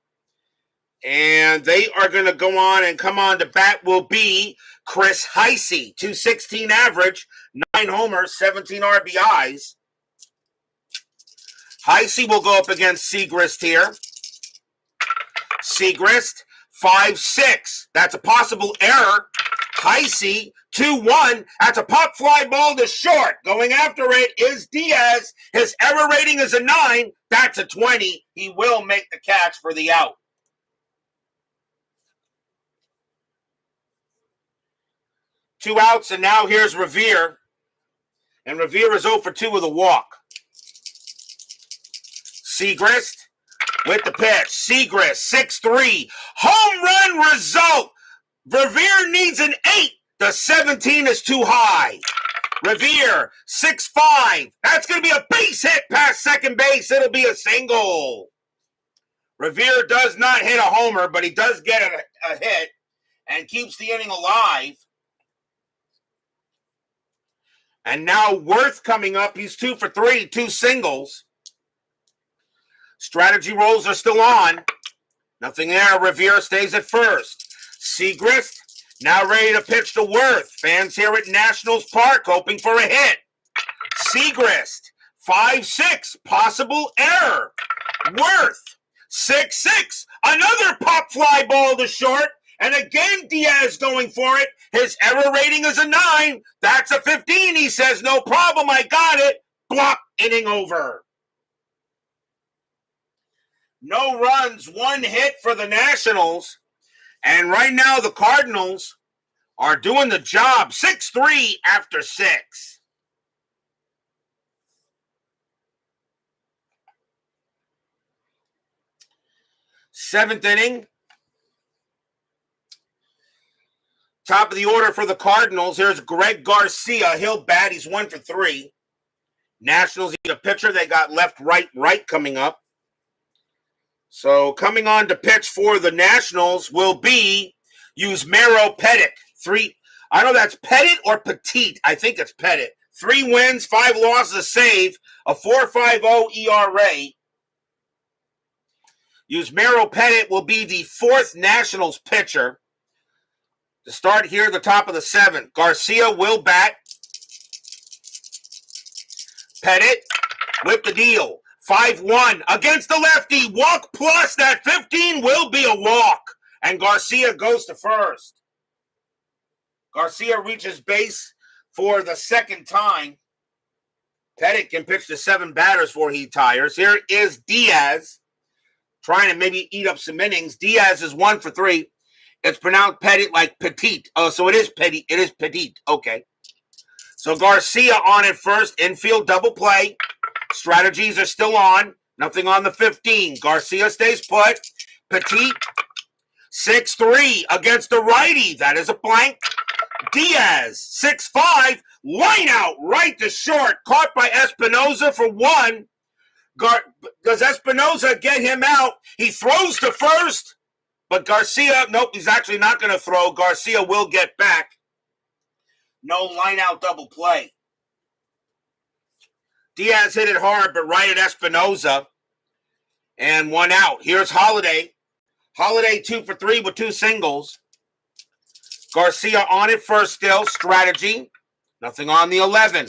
And they are going to go on and come on to bat will be Chris Heisey. 216 average, 9 homers, 17 RBIs. Heisey will go up against Segrist here. Segrist, 5-6. That's a possible error. Heisey, 2-1. That's a pop fly ball to short. Going after it is Diaz. His error rating is a 9. That's a 20. He will make the catch for the out. Two outs, and now here's Revere. And Revere is 0 for 2 with a walk. Segrist with the pitch. Segrist, 6-3. Home run result. Revere needs an 8. The 17 is too high. Revere, 6-5. That's going to be a base hit past second base. It'll be a single. Revere does not hit a homer, but he does get a hit and keeps the inning alive. And now Worth coming up. He's 2 for 3, 2 singles. Strategy rolls are still on. Nothing there. Revere stays at first. Segrist now ready to pitch to Worth. Fans here at Nationals Park hoping for a hit. Segrist, 5-6. Possible error. Worth, 6-6. Another pop fly ball to short. And again, Diaz going for it. His error rating is a 9. That's a 15. He says, no problem. I got it. Block, inning over. No runs, 1 hit for the Nationals. And right now the Cardinals are doing the job. 6-3 after 6. Seventh inning. Top of the order for the Cardinals. Here's Greg Garcia. He'll bat. He's 1 for 3. Nationals need a pitcher. They got left, right coming up. So coming on to pitch for the Nationals will be Yusmeiro Petit. 3. I don't know if that's Petit or Petite. I think it's Petit. 3 wins, 5 losses, a save, a 4.50 ERA. Yusmeiro Petit will be the 4th Nationals pitcher. To start here at the top of the 7th, Garcia will bat. Petit with the deal. 5-1 against the lefty. Walk plus. That 15 will be a walk. And Garcia goes to first. Garcia reaches base for the 2nd time. Petit can pitch to 7 batters before he tires. Here is Diaz trying to maybe eat up some innings. Diaz is 1 for 3. It's pronounced petit like petite. Oh, so it is petit. It is petite. Okay. So Garcia on at first. Infield double play. Strategies are still on. Nothing on the 15. Garcia stays put. Petit. 6-3 against the righty. That is a blank. Diaz. 6-5. Line out right to short. Caught by Espinoza for 1. Does Espinoza get him out? He throws to first. But Garcia, nope, he's actually not going to throw. Garcia will get back. No line-out double play. Diaz hit it hard, but right at Espinoza. And 1 out. Here's Holiday. Holiday 2 for 3 with 2 singles. Garcia on it first still. Strategy. Nothing on the 11.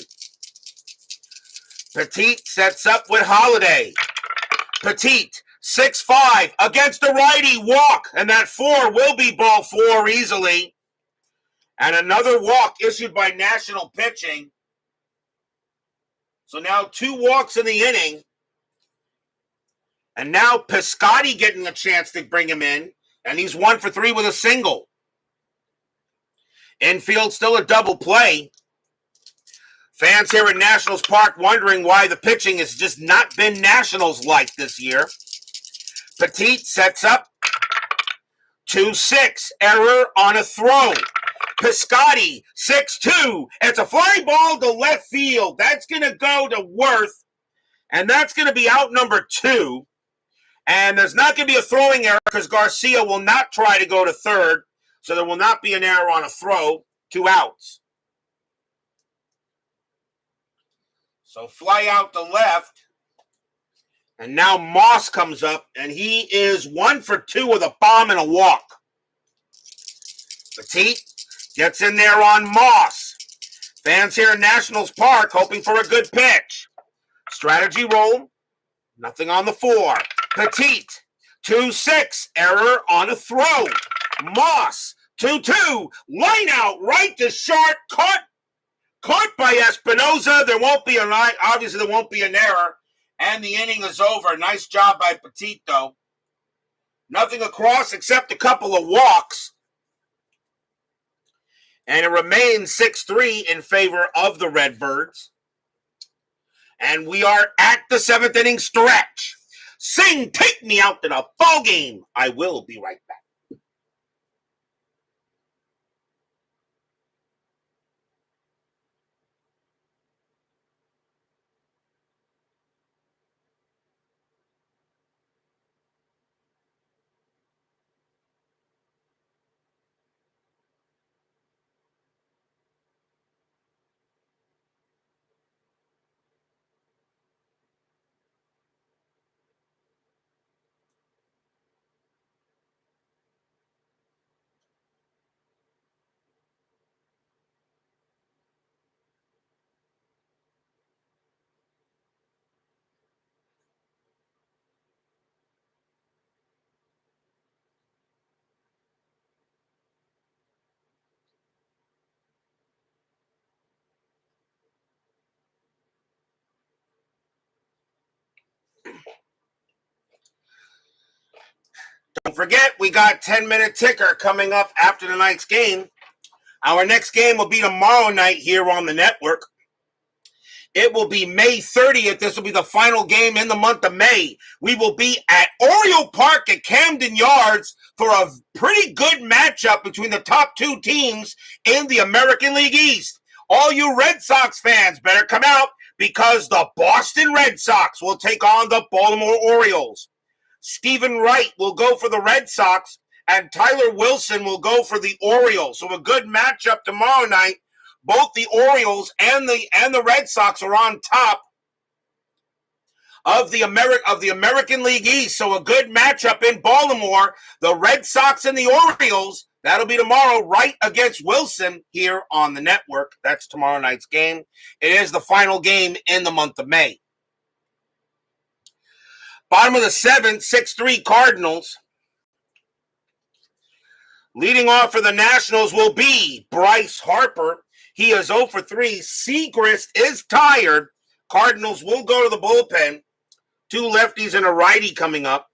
Petit sets up with Holiday. Petit. 6-5 against the righty, walk, and that 4 will be ball 4 easily. And another walk issued by National Pitching. So now 2 walks in the inning. And now Piscotty getting a chance to bring him in, and he's 1 for 3 with a single. Infield still a double play. Fans here at Nationals Park wondering why the pitching has just not been Nationals-like this year. Petit sets up. 2-6. Error on a throw. Piscotty, 6-2. It's a fly ball to left field. That's going to go to Worth. And that's going to be out number 2. And there's not going to be a throwing error because Garcia will not try to go to third. So there will not be an error on a throw. 2 outs. So fly out to left. And now Moss comes up, and he is 1 for 2 with a bomb and a walk. Petit gets in there on Moss. Fans here in Nationals Park hoping for a good pitch. Strategy roll. Nothing on the 4. Petit. 2-6. Error on a throw. Moss. 2-2. Line out right to short. Caught by Espinoza. There won't be obviously there won't be an error. And the inning is over. Nice job by Petit, though. Nothing across except a couple of walks. And it remains 6-3 in favor of the Redbirds. And we are at the 7th inning stretch. Sing, take me out to the ball game. I will be right back. Don't forget, we got 10-minute ticker coming up after tonight's game. Our next game will be tomorrow night here on the network. It will be May 30th. This will be the final game in the month of May. We will be at Oriole Park at Camden Yards for a pretty good matchup between the top 2 teams in the American League East. All you Red Sox fans better come out because the Boston Red Sox will take on the Baltimore Orioles. Stephen Wright will go for the Red Sox, and Tyler Wilson will go for the Orioles. So a good matchup tomorrow night. Both the Orioles and the Red Sox are on top of the American League East. So a good matchup in Baltimore. The Red Sox and the Orioles. That'll be tomorrow, right against Wilson here on the network. That's tomorrow night's game. It is the final game in the month of May. Bottom of the 7th, 6-3 Cardinals. Leading off for the Nationals will be Bryce Harper. He is 0 for 3. Segrist is tired. Cardinals will go to the bullpen. 2 lefties and a righty coming up.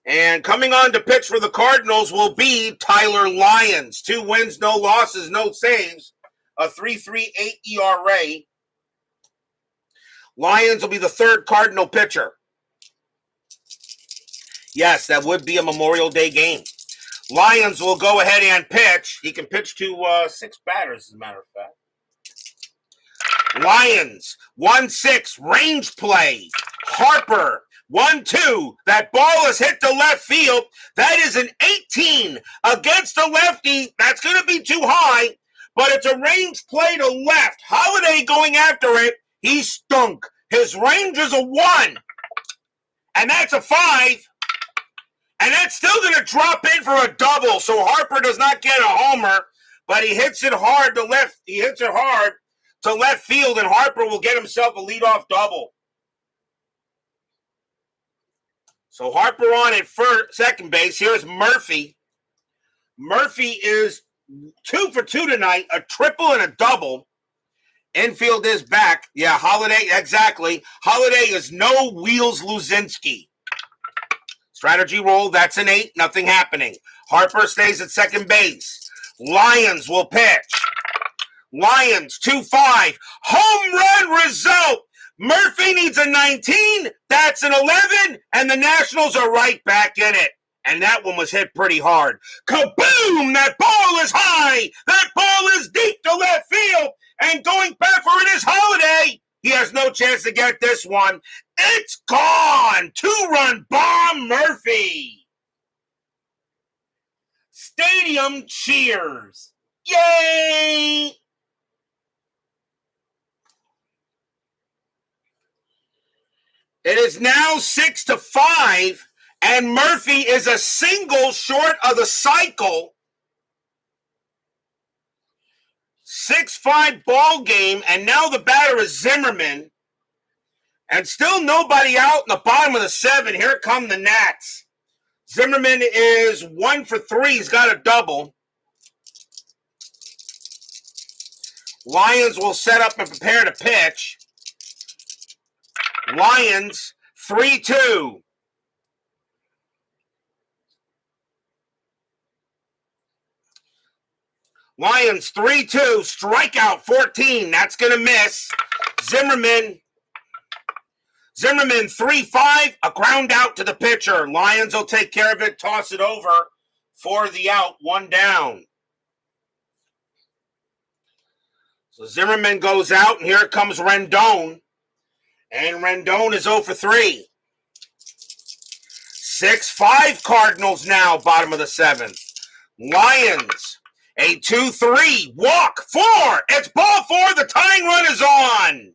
And coming on to pitch for the Cardinals will be Tyler Lyons. 2 wins, no losses, no saves. A 3.38 ERA. Lyons will be the third Cardinal pitcher. Yes, that would be a Memorial Day game. Lyons will go ahead and pitch. He can pitch to 6 batters, as a matter of fact. Lyons, 1-6, range play. Harper, 1-2. That ball is hit to left field. That is an 18 against the lefty. That's going to be too high, but it's a range play to left. Holiday going after it. He stunk. His range is a 1, and that's a 5. And that's still going to drop in for a double, so Harper does not get a homer, but he hits it hard to left. He hits it hard to left field, and Harper will get himself a leadoff double. So Harper on at second base. Here's Murphy. Murphy is 2 for 2 tonight, a triple and a double. Infield is back. Yeah, Holiday, exactly. Holiday is no Wheels Luzinski. Strategy roll, that's an 8, nothing happening. Harper stays at second base. Lyons will pitch. Lyons, 2-5. Home run result. Murphy needs a 19. That's an 11. And the Nationals are right back in it. And that one was hit pretty hard. Kaboom! That ball is high. That ball is deep to left field. And going back for it is Holiday. He has no chance to get this one. It's gone. 2-run bomb, Murphy. Stadium cheers. Yay! It is now 6-5, and Murphy is a single short of the cycle. 6-5 ball game, and now the batter is Zimmerman. And still nobody out in the bottom of the 7. Here come the Nats. Zimmerman is 1 for 3. He's got a double. Lyons will set up and prepare to pitch. Lyons, 3-2. Lyons, 3-2. Strikeout, 14. That's going to miss. Zimmerman, 3-5. A ground out to the pitcher. Lyons will take care of it, toss it over for the out. 1 down. So Zimmerman goes out, and here comes Rendon. And Rendon is 0 for 3. 6-5 Cardinals now, bottom of the 7th. Lyons, a 2-3. Walk, 4. It's ball 4. The tying run is on.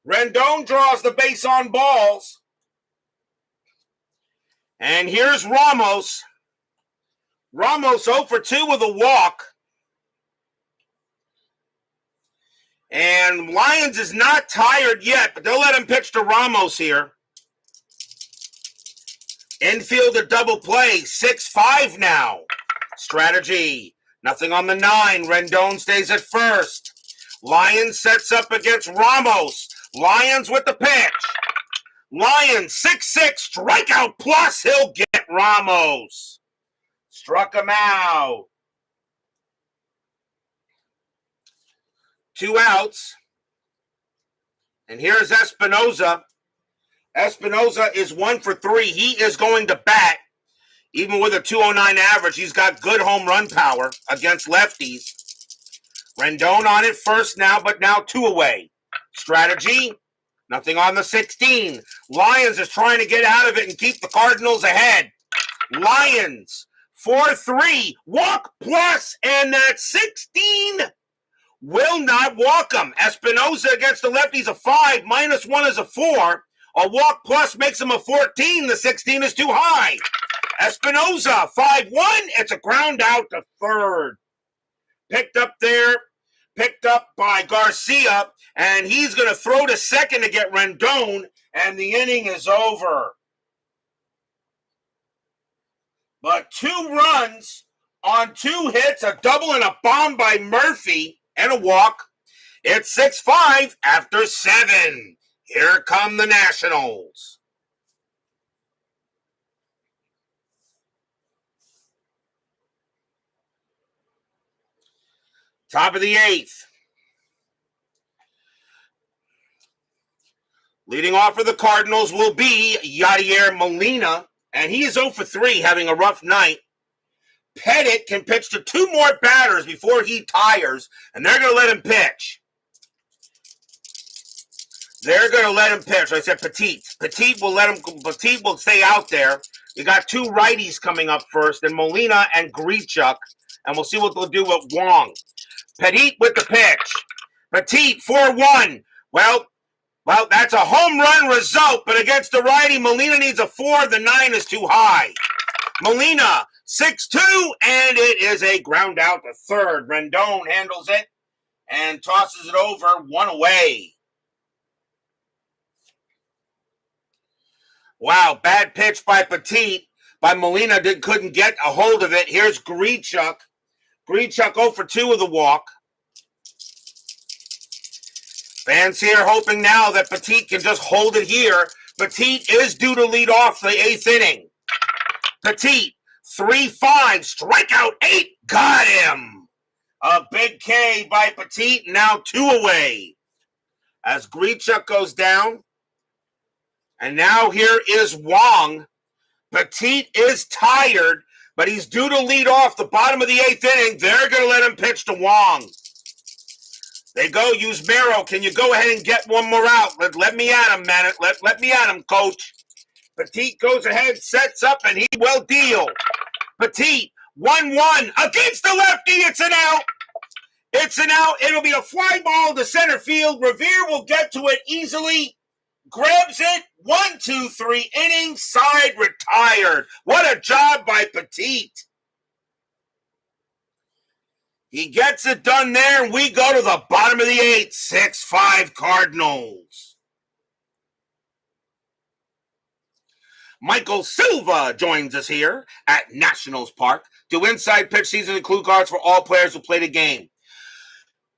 Rendon draws the base on balls. And here's Ramos. Ramos 0 for 2 with a walk. And Lyons is not tired yet, but they'll let him pitch to Ramos here. Infield a double play. 6-5 now. Strategy. Nothing on the 9. Rendon stays at first. Lyons sets up against Ramos. Lyons with the pitch. Lyons, 6-6, strikeout plus. He'll get Ramos. Struck him out. 2 outs. And here's Espinoza. Espinoza is 1 for 3. He is going to bat. Even with a 209 average, he's got good home run power against lefties. Rendon on it first now, but now 2 away. Strategy, nothing on the 16. Lyons is trying to get out of it and keep the Cardinals ahead. Lyons, 4-3, walk plus, and that 16 will not walk him. Espinoza against the lefties a 5, -1 is a 4. A walk plus makes him a 14. The 16 is too high. Espinoza, 5-1. It's a ground out to third. Picked up by Garcia, and he's going to throw to second to get Rendon, and the inning is over. But 2 runs on 2 hits, a double and a bomb by Murphy, and a walk. It's 6-5 after 7. Here come the Nationals. Top of the 8th. Leading off for the Cardinals will be Yadier Molina, and he is 0 for 3, having a rough night. Pettit can pitch to 2 more batters before he tires, and they're going to let him pitch. They're going to let him pitch. I said Petit. Petit will stay out there. You got 2 righties coming up first, and Molina and Grichuk, and we'll see what they'll do with Wong. Petit with the pitch. Petit 4-1. Well, that's a home run result, but against the righty, Molina needs a 4. The 9 is too high. Molina 6-2, and it is a ground out to third. Rendon handles it and tosses it over, 1 away. Wow, bad pitch by Petit. By Molina, couldn't get a hold of it. Here's Grichuk. Grichuk 0 for 2 with a walk. Fans here hoping now that Petit can just hold it here. Petit is due to lead off the 8th inning. Petit, 3-5, strikeout 8, got him. A big K by Petit, now 2 away. As Grichuk goes down. And now here is Wong. Petit is tired, but he's due to lead off the bottom of the 8th inning. They're going to let him pitch to Wong. They go, Yusmero. Can you go ahead and get one more out? Let me at him, man. Let me at him, coach. Petit goes ahead, sets up, and he will deal. Petit, 1-1 against the lefty. It's an out. It's an out. It'll be a fly ball to center field. Revere will get to it easily. Grabs it. 1, 2, 3 innings. Side retired. What a job by Petit. He gets it done there, and we go to the bottom of the 8th. 6-5 Cardinals. Michael Silva joins us here at Nationals Park. Do inside pitch season include cards for all players who play the game?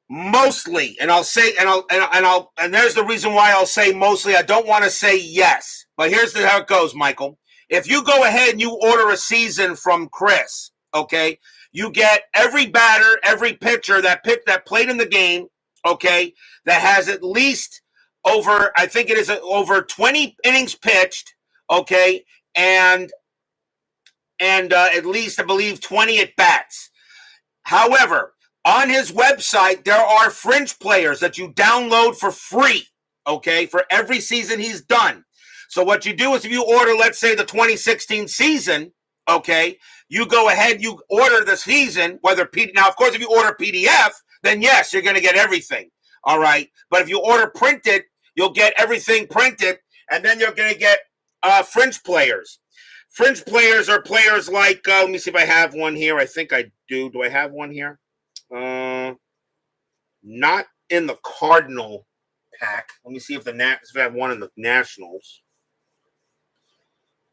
Mostly, and I'll say, and there's the reason why I'll say mostly. I don't want to say yes, but here's how it goes, Michael. If you go ahead and you order a season from Chris, okay, you get every batter, every pitcher that played in the game, okay, that has at least over, I think it is over 20 innings pitched, okay, and at least I believe 20 at bats. However, on his website, there are fringe players that you download for free, okay, for every season he's done. So what you do is if you order, let's say, the 2016 season, okay, you go ahead, you order the season, now, of course, if you order PDF, then yes, you're going to get everything, all right? But if you order printed, you'll get everything printed, and then you're going to get fringe players. Fringe players are players like, let me see if I have one here. I think I do. Do I have one here? Not in the Cardinal pack. Let me see if I have one in the Nationals.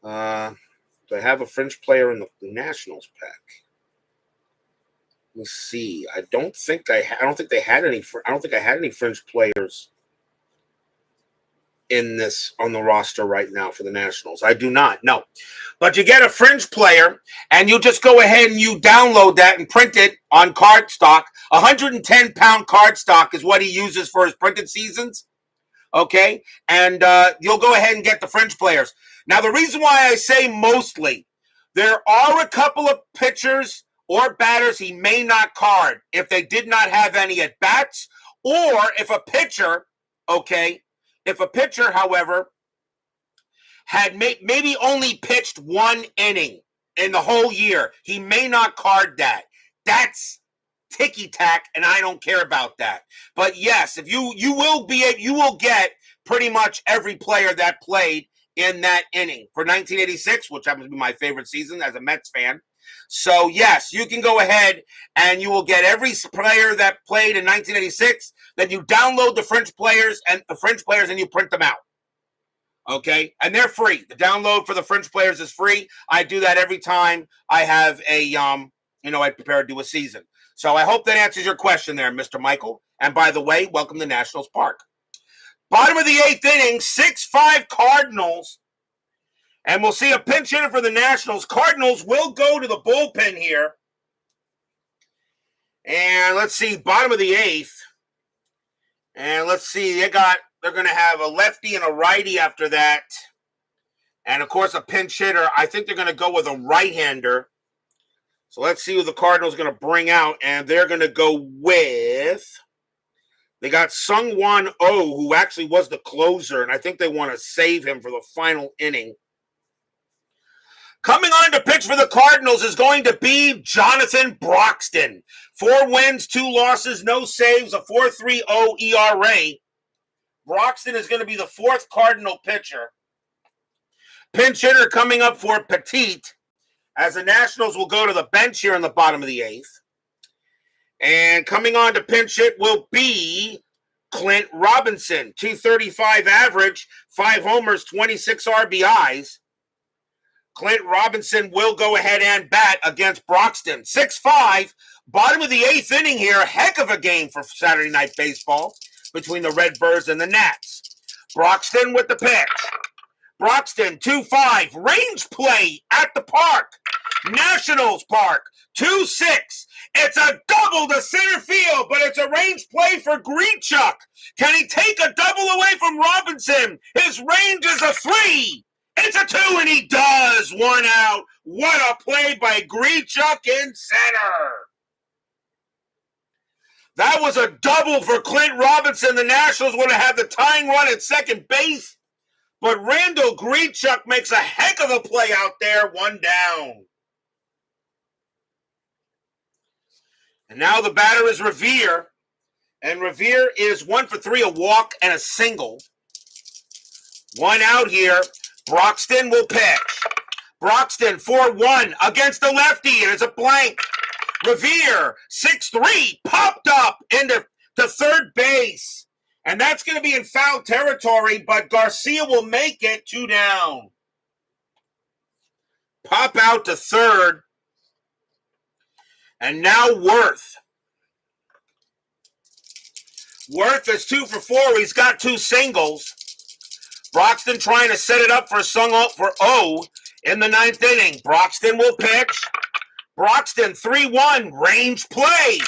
Do I have a fringe player in the Nationals pack? Let me see. I don't think I had any fringe players on the roster right now for the Nationals. I do not, no. But you get a fringe player, and you just go ahead and you download that and print it on cardstock. 110-pound cardstock is what he uses for his printed seasons, okay? And you'll go ahead and get the fringe players. Now, the reason why I say mostly, there are a couple of pitchers or batters he may not card if they did not have any at-bats, or if a pitcher, okay, however, had maybe only pitched 1 inning in the whole year, he may not card that. That's ticky-tack, and I don't care about that. But yes, if you will get pretty much every player that played in that inning for 1986, which happens to be my favorite season as a Mets fan. So yes, you can go ahead and you will get every player that played in 1986. Then you download the fringe players and you print them out. Okay, and they're free. The download for the fringe players is free. I do that every time I have I prepare to do a season. So I hope that answers your question there, Mr. Michael. And by the way, welcome to Nationals Park. Bottom of the 8th inning, 6-5 Cardinals. And we'll see a pinch hitter for the Nationals. Cardinals will go to the bullpen here. And let's see, bottom of the 8th. And let's see, they're going to have a lefty and a righty after that. And, of course, a pinch hitter. I think they're going to go with a right-hander. So let's see who the Cardinals are going to bring out. And they're going to go with, they got Sungwon Oh, who actually was the closer. And I think they want to save him for the final inning. Coming on to pitch for the Cardinals is going to be Jonathan Broxton. 4 wins, 2 losses, no saves, a 4.30 ERA. Broxton is going to be the 4th Cardinal pitcher. Pinch hitter coming up for Petite, as the Nationals will go to the bench here in the bottom of the 8th. And coming on to pinch hit will be Clint Robinson. 235 average, 5 homers, 26 RBIs. Clint Robinson will go ahead and bat against Broxton. 6-5, bottom of the 8th inning here. Heck of a game for Saturday Night Baseball between the Redbirds and the Nats. Broxton with the pitch. Broxton, 2-5, range play at the park. Nationals Park, 2-6. It's a double to center field, but it's a range play for Grichuk. Can he take a double away from Robinson? His range is a 3. It's a 2, and he does. 1 out. What a play by Grichuk in center. That was a double for Clint Robinson. The Nationals would have had the tying run at second base, but Randall Grichuk makes a heck of a play out there. 1 down. And now the batter is Revere. And Revere is 1 for 3, a walk and a single. 1 out here. Broxton will pitch. Broxton 4-1 against the lefty, and it's a blank. Revere 6-3 popped up into third base. And that's going to be in foul territory, but Garcia will make it. 2 down. Pop out to third. And now Worth. Worth is 2 for 4. He's got 2 singles. Broxton trying to set it up for O in the 9th inning. Broxton will pitch. Broxton 3-1, range play.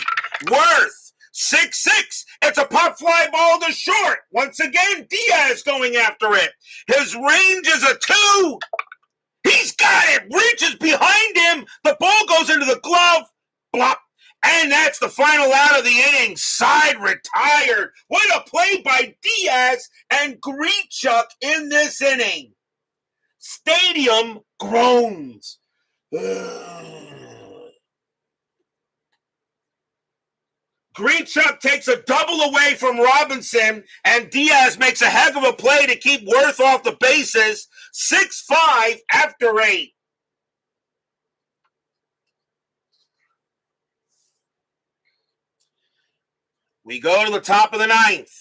Worth 6-6. It's a pop fly ball to short. Once again, Diaz going after it. His range is a 2. He's got it. Reaches behind him. The ball goes into the glove. Blop. And that's the final out of the inning. Side retired. What a play by Diaz and Grichuk in this inning. Stadium groans. Grichuk takes a double away from Robinson, and Diaz makes a heck of a play to keep Worth off the bases. 6-5 after 8. We go to the top of the 9th.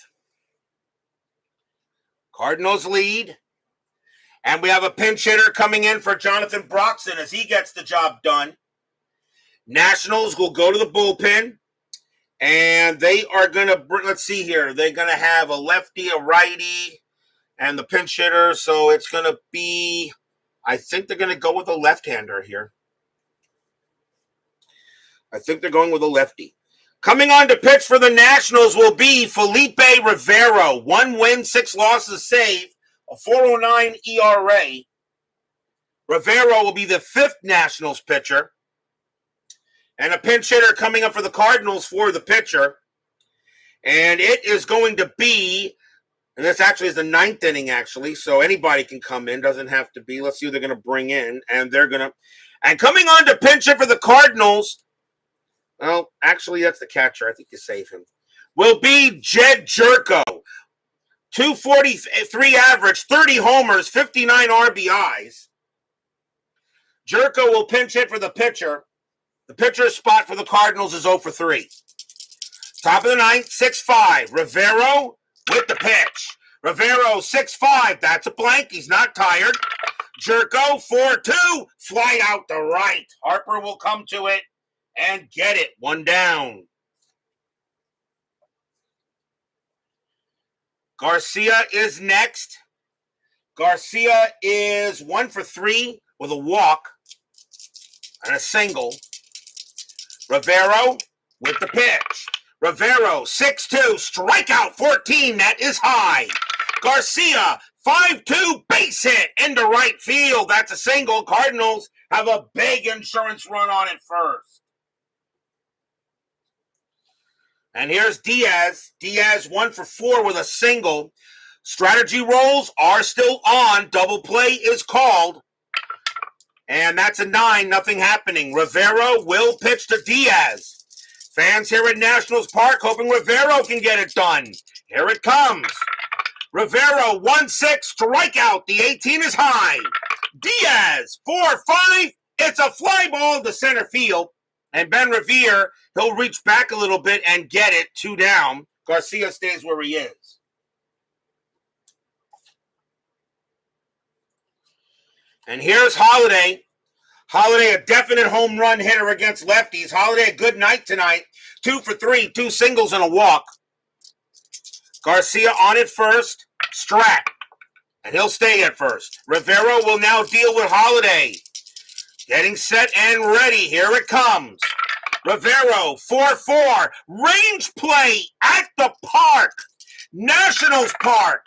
Cardinals lead. And we have a pinch hitter coming in for Jonathan Broxton as he gets the job done. Nationals will go to the bullpen. And they are going to, let's see here. They're going to have a lefty, a righty, and the pinch hitter. So it's going to be, I think they're going to go with a left-hander here. I think they're going with a lefty. Coming on to pitch for the Nationals will be Felipe Rivero. 1 win, 6 losses, save, a 4.09 ERA. Rivero will be the 5th Nationals pitcher. And a pinch hitter coming up for the Cardinals for the pitcher. And it is going to be, and this actually is the 9th inning, actually, so anybody can come in, doesn't have to be. Let's see who they're going to bring in. And coming on to pinch hit for the Cardinals, well, actually, that's the catcher. I think you save him. Will be Jed Jerko. 243 average, 30 homers, 59 RBIs. Jerko will pinch hit for the pitcher. The pitcher's spot for the Cardinals is 0 for 3. Top of the 9th, 6-5. Rivero with the pitch. Rivero 6-5. That's a blank. He's not tired. Jerko 4-2. Fly out to right. Harper will come to it and get it. 1 down. Garcia is next. Garcia is 1 for 3 with a walk and a single. Rivero with the pitch. Rivero, 6-2, strikeout 14, that is high. Garcia, 5-2, base hit into right field. That's a single. Cardinals have a big insurance run on it first. And here's Diaz. Diaz 1 for 4 with a single. Strategy rolls are still on. Double play is called. And that's a 9, nothing happening. Rivero will pitch to Diaz. Fans here at Nationals Park hoping Rivero can get it done. Here it comes. Rivero, 1-6, strikeout. The 18 is high. Diaz, 4-5. It's a fly ball to center field. And Ben Revere, he'll reach back a little bit and get it. 2 down. Garcia stays where he is. And here's Holiday. Holiday, a definite home run hitter against lefties. Holiday, a good night tonight. 2 for 3, 2 singles and a walk. Garcia on it first. Strat. And he'll stay at first. Rivero will now deal with Holiday. Getting set and ready. Here it comes. Rivero, 4-4. Range play at the park. Nationals Park.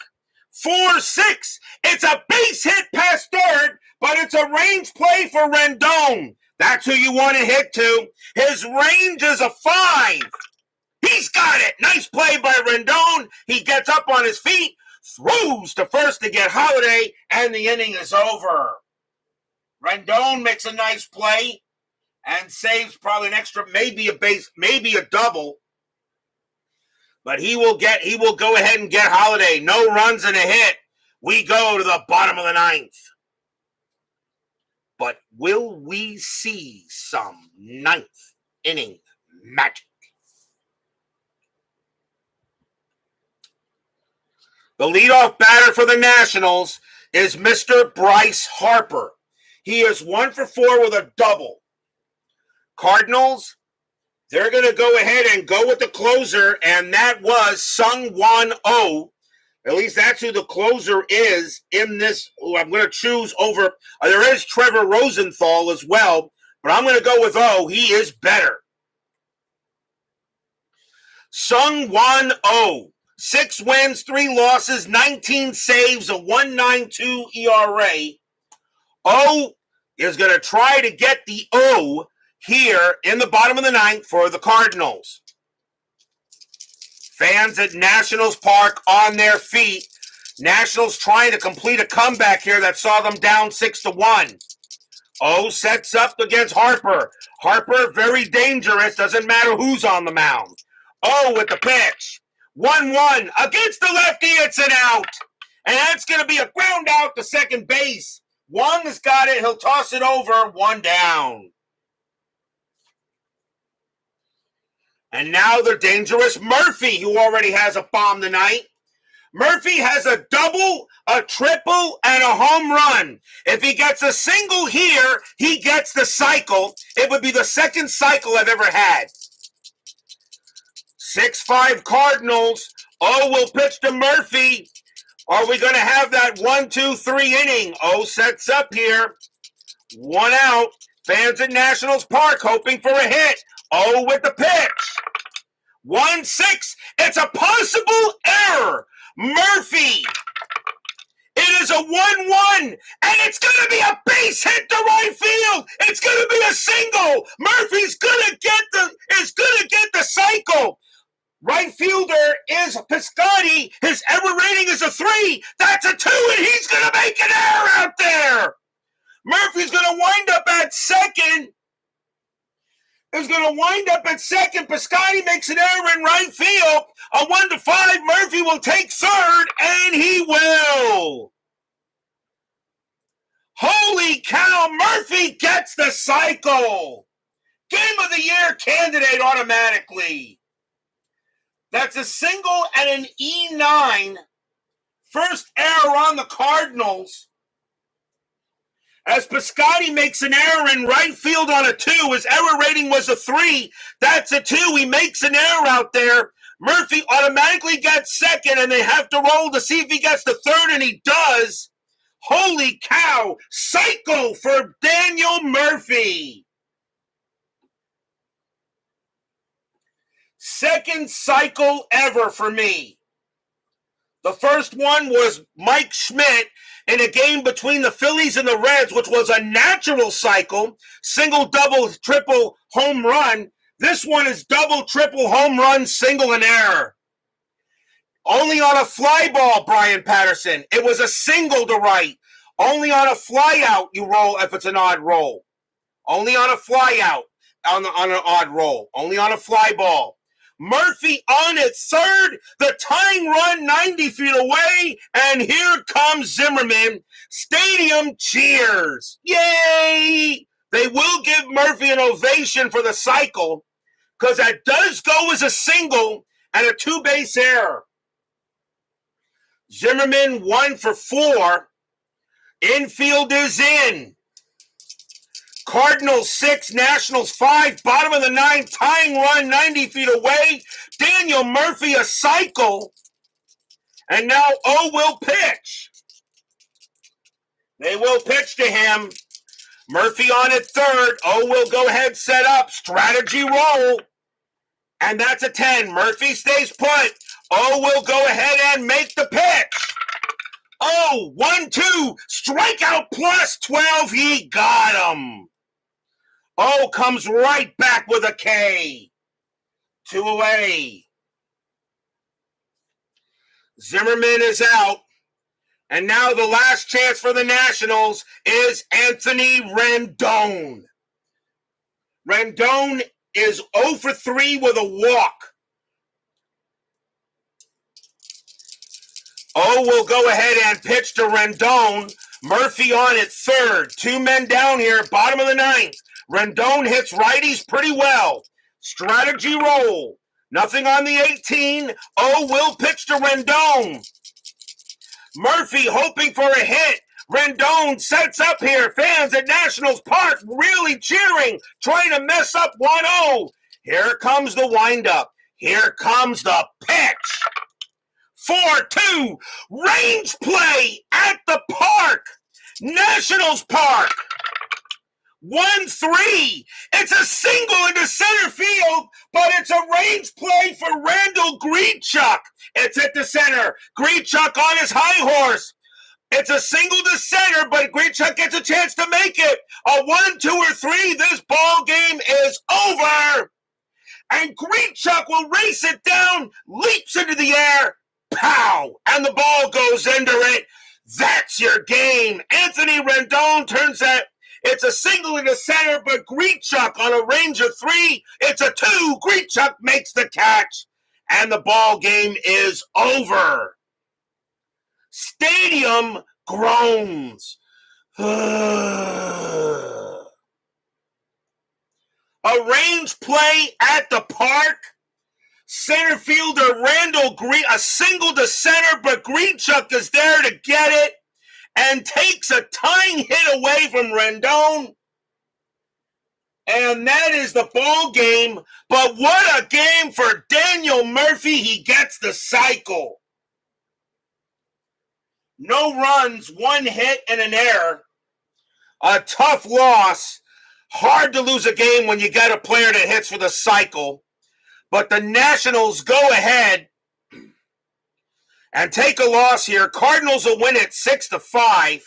4-6. It's a base hit past third, but it's a range play for Rendon. That's who you want to hit to. His range is a 5. He's got it. Nice play by Rendon. He gets up on his feet, throws to first to get Holiday, and the inning is over. Rendon makes a nice play and saves probably an extra, maybe a base, maybe a double. But he will go ahead and get Holiday. No runs and a hit. We go to the bottom of the 9th. But will we see some 9th inning magic? The leadoff batter for the Nationals is Mr. Bryce Harper. He is 1 for 4 with a double. Cardinals, they're going to go ahead and go with the closer, and that was Sung-Won Oh. At least that's who the closer is in this. I'm going to choose over. There is Trevor Rosenthal as well, but I'm going to go with Oh. He is better. Sung-Won Oh. 6 wins, 3 losses, 19 saves, a 1.92 ERA. Oh is going to try to get the O here in the bottom of the 9th for the Cardinals. Fans at Nationals Park on their feet. Nationals trying to complete a comeback here that saw them down 6-1. O sets up against Harper. Harper, very dangerous. Doesn't matter who's on the mound. O with the pitch. 1-1 against the lefty. It's an out. And that's going to be a ground out to second base. Wong has got it. He'll toss it over. 1 down. And now the dangerous Murphy, who already has a bomb tonight. Murphy has a double, a triple, and a home run. If he gets a single here, he gets the cycle. It would be the second cycle I've ever had. 6-5 Cardinals. O will pitch to Murphy. Are we going to have that 1-2-3 inning? O sets up here. 1 out. Fans at Nationals Park hoping for a hit. O with the pitch. 1-6. It's a possible error. Murphy. It is a 1-1, and it's going to be a base hit to right field. It's going to be a single. Murphy's going to get the cycle. Right fielder is Piscotty. His error rating is a 3. That's a 2, and he's going to make an error out there. Murphy's going to wind up at second. Piscotty makes an error in right field. A 1-5. Murphy will take third, and he will. Holy cow, Murphy gets the cycle. Game of the year candidate automatically. That's a single and an E9. First error on the Cardinals. As Piscotty makes an error in right field on a 2. His error rating was a 3. That's a 2. He makes an error out there. Murphy automatically gets second, and they have to roll to see if he gets the third, and he does. Holy cow. Cycle for Daniel Murphy. Second cycle ever for me. The first one was Mike Schmidt in a game between the Phillies and the Reds, which was a natural cycle, single, double, triple, home run. This one is double, triple, home run, single, and error. Only on a fly ball, Brian Patterson. It was a single to right. Only on a fly out you roll if it's an odd roll. Only on a fly out on an odd roll. Only on a fly ball. Murphy on at third, the tying run 90 feet away, and here comes Zimmerman. Stadium cheers. Yay! They will give Murphy an ovation for the cycle because that does go as a single and a two-base error. Zimmerman 1 for 4. Infield is in. Cardinals 6, Nationals 5, bottom of the 9th, tying run 90 feet away. Daniel Murphy a cycle. And now O will pitch. They will pitch to him. Murphy on at third. O will go ahead, set up, strategy roll. And that's a 10. Murphy stays put. O will go ahead and make the pitch. Oh, 1-2, strikeout plus 12. He got him. O comes right back with a K. 2 away. Zimmerman is out. And now the last chance for the Nationals is Anthony Rendon. Rendon is 0 for 3 with a walk. O will go ahead and pitch to Rendon. Murphy on at third. 2 men down here, bottom of the 9th. Rendon hits righties pretty well. Strategy roll. Nothing on the 18. O will pitch to Rendon. Murphy hoping for a hit. Rendon sets up here. Fans at Nationals Park really cheering, trying to mess up 1-0. Here comes the windup. Here comes the pitch. 4-2. Range play at the park. Nationals Park. 1-3. It's a single into center field, but it's a range play for Randall Grichuk. It's at the center. Grichuk on his high horse. It's a single to center, but Grichuk gets a chance to make it. A 1, 2, or 3. This ball game is over. And Grichuk will race it down, leaps into the air, pow, and the ball goes into it. That's your game. Anthony Rendon turns that. It's a single in the center, but Grichuk on a range of 3. It's a 2. Grichuk makes the catch, and the ball game is over. Stadium groans. A range play at the park. Center fielder Randall a single to center, but Grichuk is there to get it and takes a tying hit away from Rendon. And that is the ball game. But what a game for Daniel Murphy. He gets the cycle. No runs, 1 hit, and an error. A tough loss. Hard to lose a game when you got a player that hits for the cycle. But the Nationals go ahead and take a loss here. Cardinals will win it 6-5.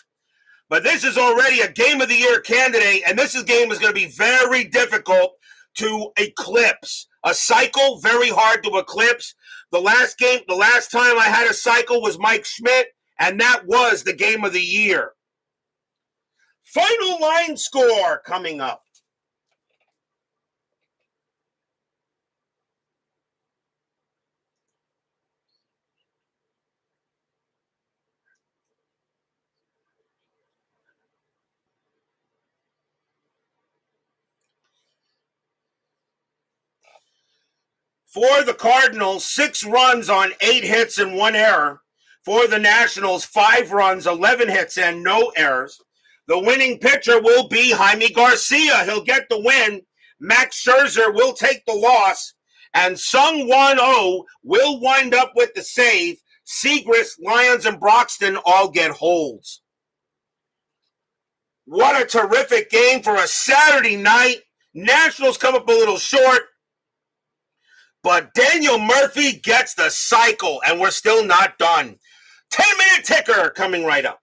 But this is already a Game of the Year candidate, and this game is going to be very difficult to eclipse. A cycle, very hard to eclipse. The last time I had a cycle was Mike Schmidt, and that was the Game of the Year. Final line score coming up. For the Cardinals, 6 runs on 8 hits and 1 error. For the Nationals, 5 runs, 11 hits, and no errors. The winning pitcher will be Jaime Garcia. He'll get the win. Max Scherzer will take the loss. And Sung Won Oh will wind up with the save. Segrist, Lyons, and Broxton all get holds. What a terrific game for a Saturday night. Nationals come up a little short. But Daniel Murphy gets the cycle, and we're still not done. 10-minute ticker coming right up.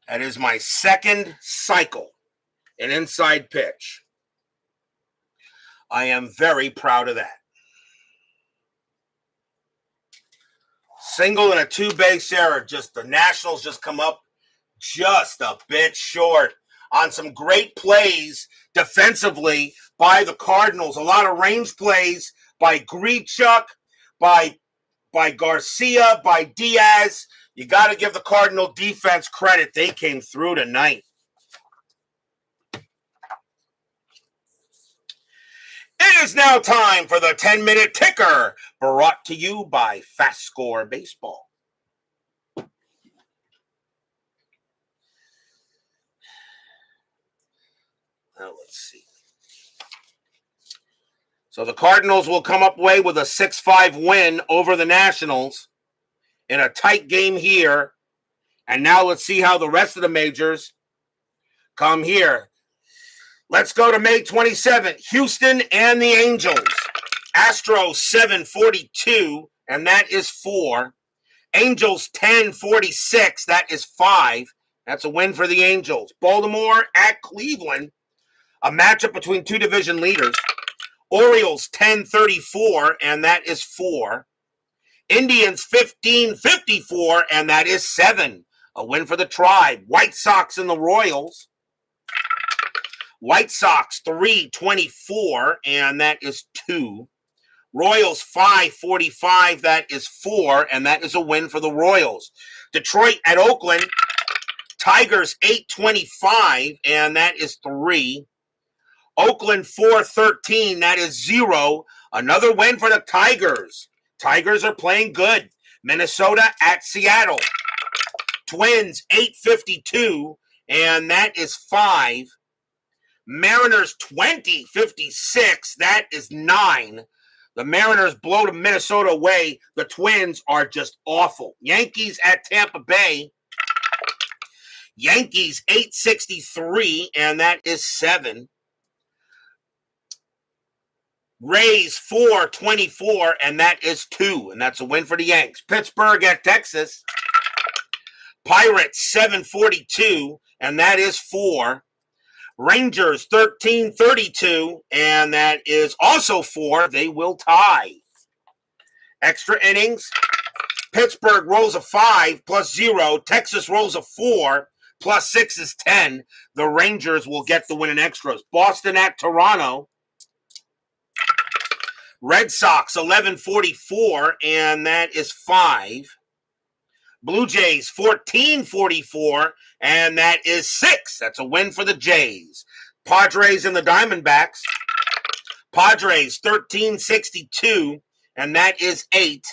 That is my second cycle, an inside pitch. I am very proud of that. Single and a two-base error. Just the Nationals just come up just a bit short on some great plays defensively by the Cardinals. A lot of range plays by Grichuk, by Garcia, by Diaz. You got to give the Cardinal defense credit. They came through tonight. It is now time for the 10-minute ticker, brought to you by FastScore Baseball. Now let's see. So the Cardinals will come up away with a 6-5 win over the Nationals in a tight game here. And now let's see how the rest of the majors come here. Let's go to May 27th. Houston and the Angels. Astros 742, and that is 4. Angels 1046, that is 5. That's a win for the Angels. Baltimore at Cleveland, a matchup between two division leaders. Orioles 1034, and that is 4. Indians 1554, and that is 7. A win for the Tribe. White Sox and the Royals. White Sox 324, and that is 2. Royals 545, that is 4, and that is a win for the Royals. Detroit at Oakland. Tigers 825, and that is 3. Oakland 413, that is 0. Another win for the Tigers. Tigers are playing good. Minnesota at Seattle. Twins 852, and that is 5. Mariners 2056, that is 9. The Mariners blow to Minnesota away. The Twins are just awful. Yankees at Tampa Bay. Yankees 863, and that is 7. Rays 424, and that is 2. And that's a win for the Yanks. Pittsburgh at Texas. Pirates 742, and that is 4. Rangers 1332, and that is also 4. They will tie. Extra innings. Pittsburgh rolls a 5 plus 0. Texas rolls a 4 plus 6 is 10. The Rangers will get the win in extras. Boston at Toronto. Red Sox 1144, and that is 5. Blue Jays 1444, and that is 6. That's a win for the Jays. Padres and the Diamondbacks. Padres 1362, and that is 8.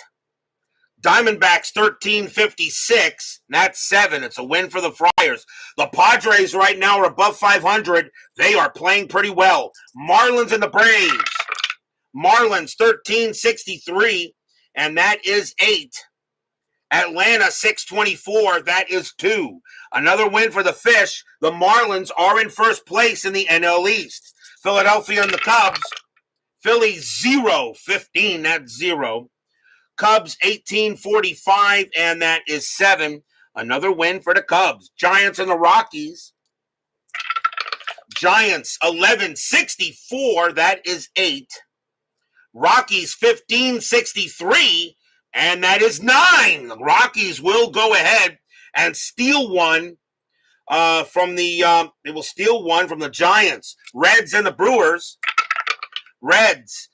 Diamondbacks 1356, that's 7. It's a win for the Friars. The Padres right now are above 500. They are playing pretty well. Marlins and the Braves. Marlins 1363, and that is 8. Atlanta 624, that is 2. Another win for the Fish. The Marlins are in first place in the NL East. Philadelphia and the Cubs. Philly 0-15, that's 0. Cubs 1845, and that is 7. Another win for the Cubs. Giants and the Rockies. Giants 1164, that is 8. Rockies 1563, and that is 9. The Rockies will go ahead and steal one from the they will steal one from the Giants. Reds and the Brewers. Reds.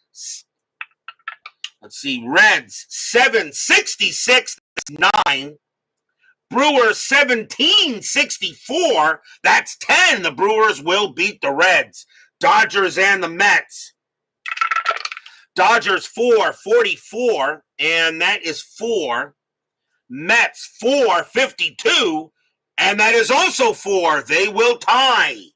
Let's see. Reds 766, that's 9. Brewers 1764, that's 10. The Brewers will beat the Reds. Dodgers and the Mets. Dodgers 444, and that is 4. Mets 452, and that is also 4. They will tie.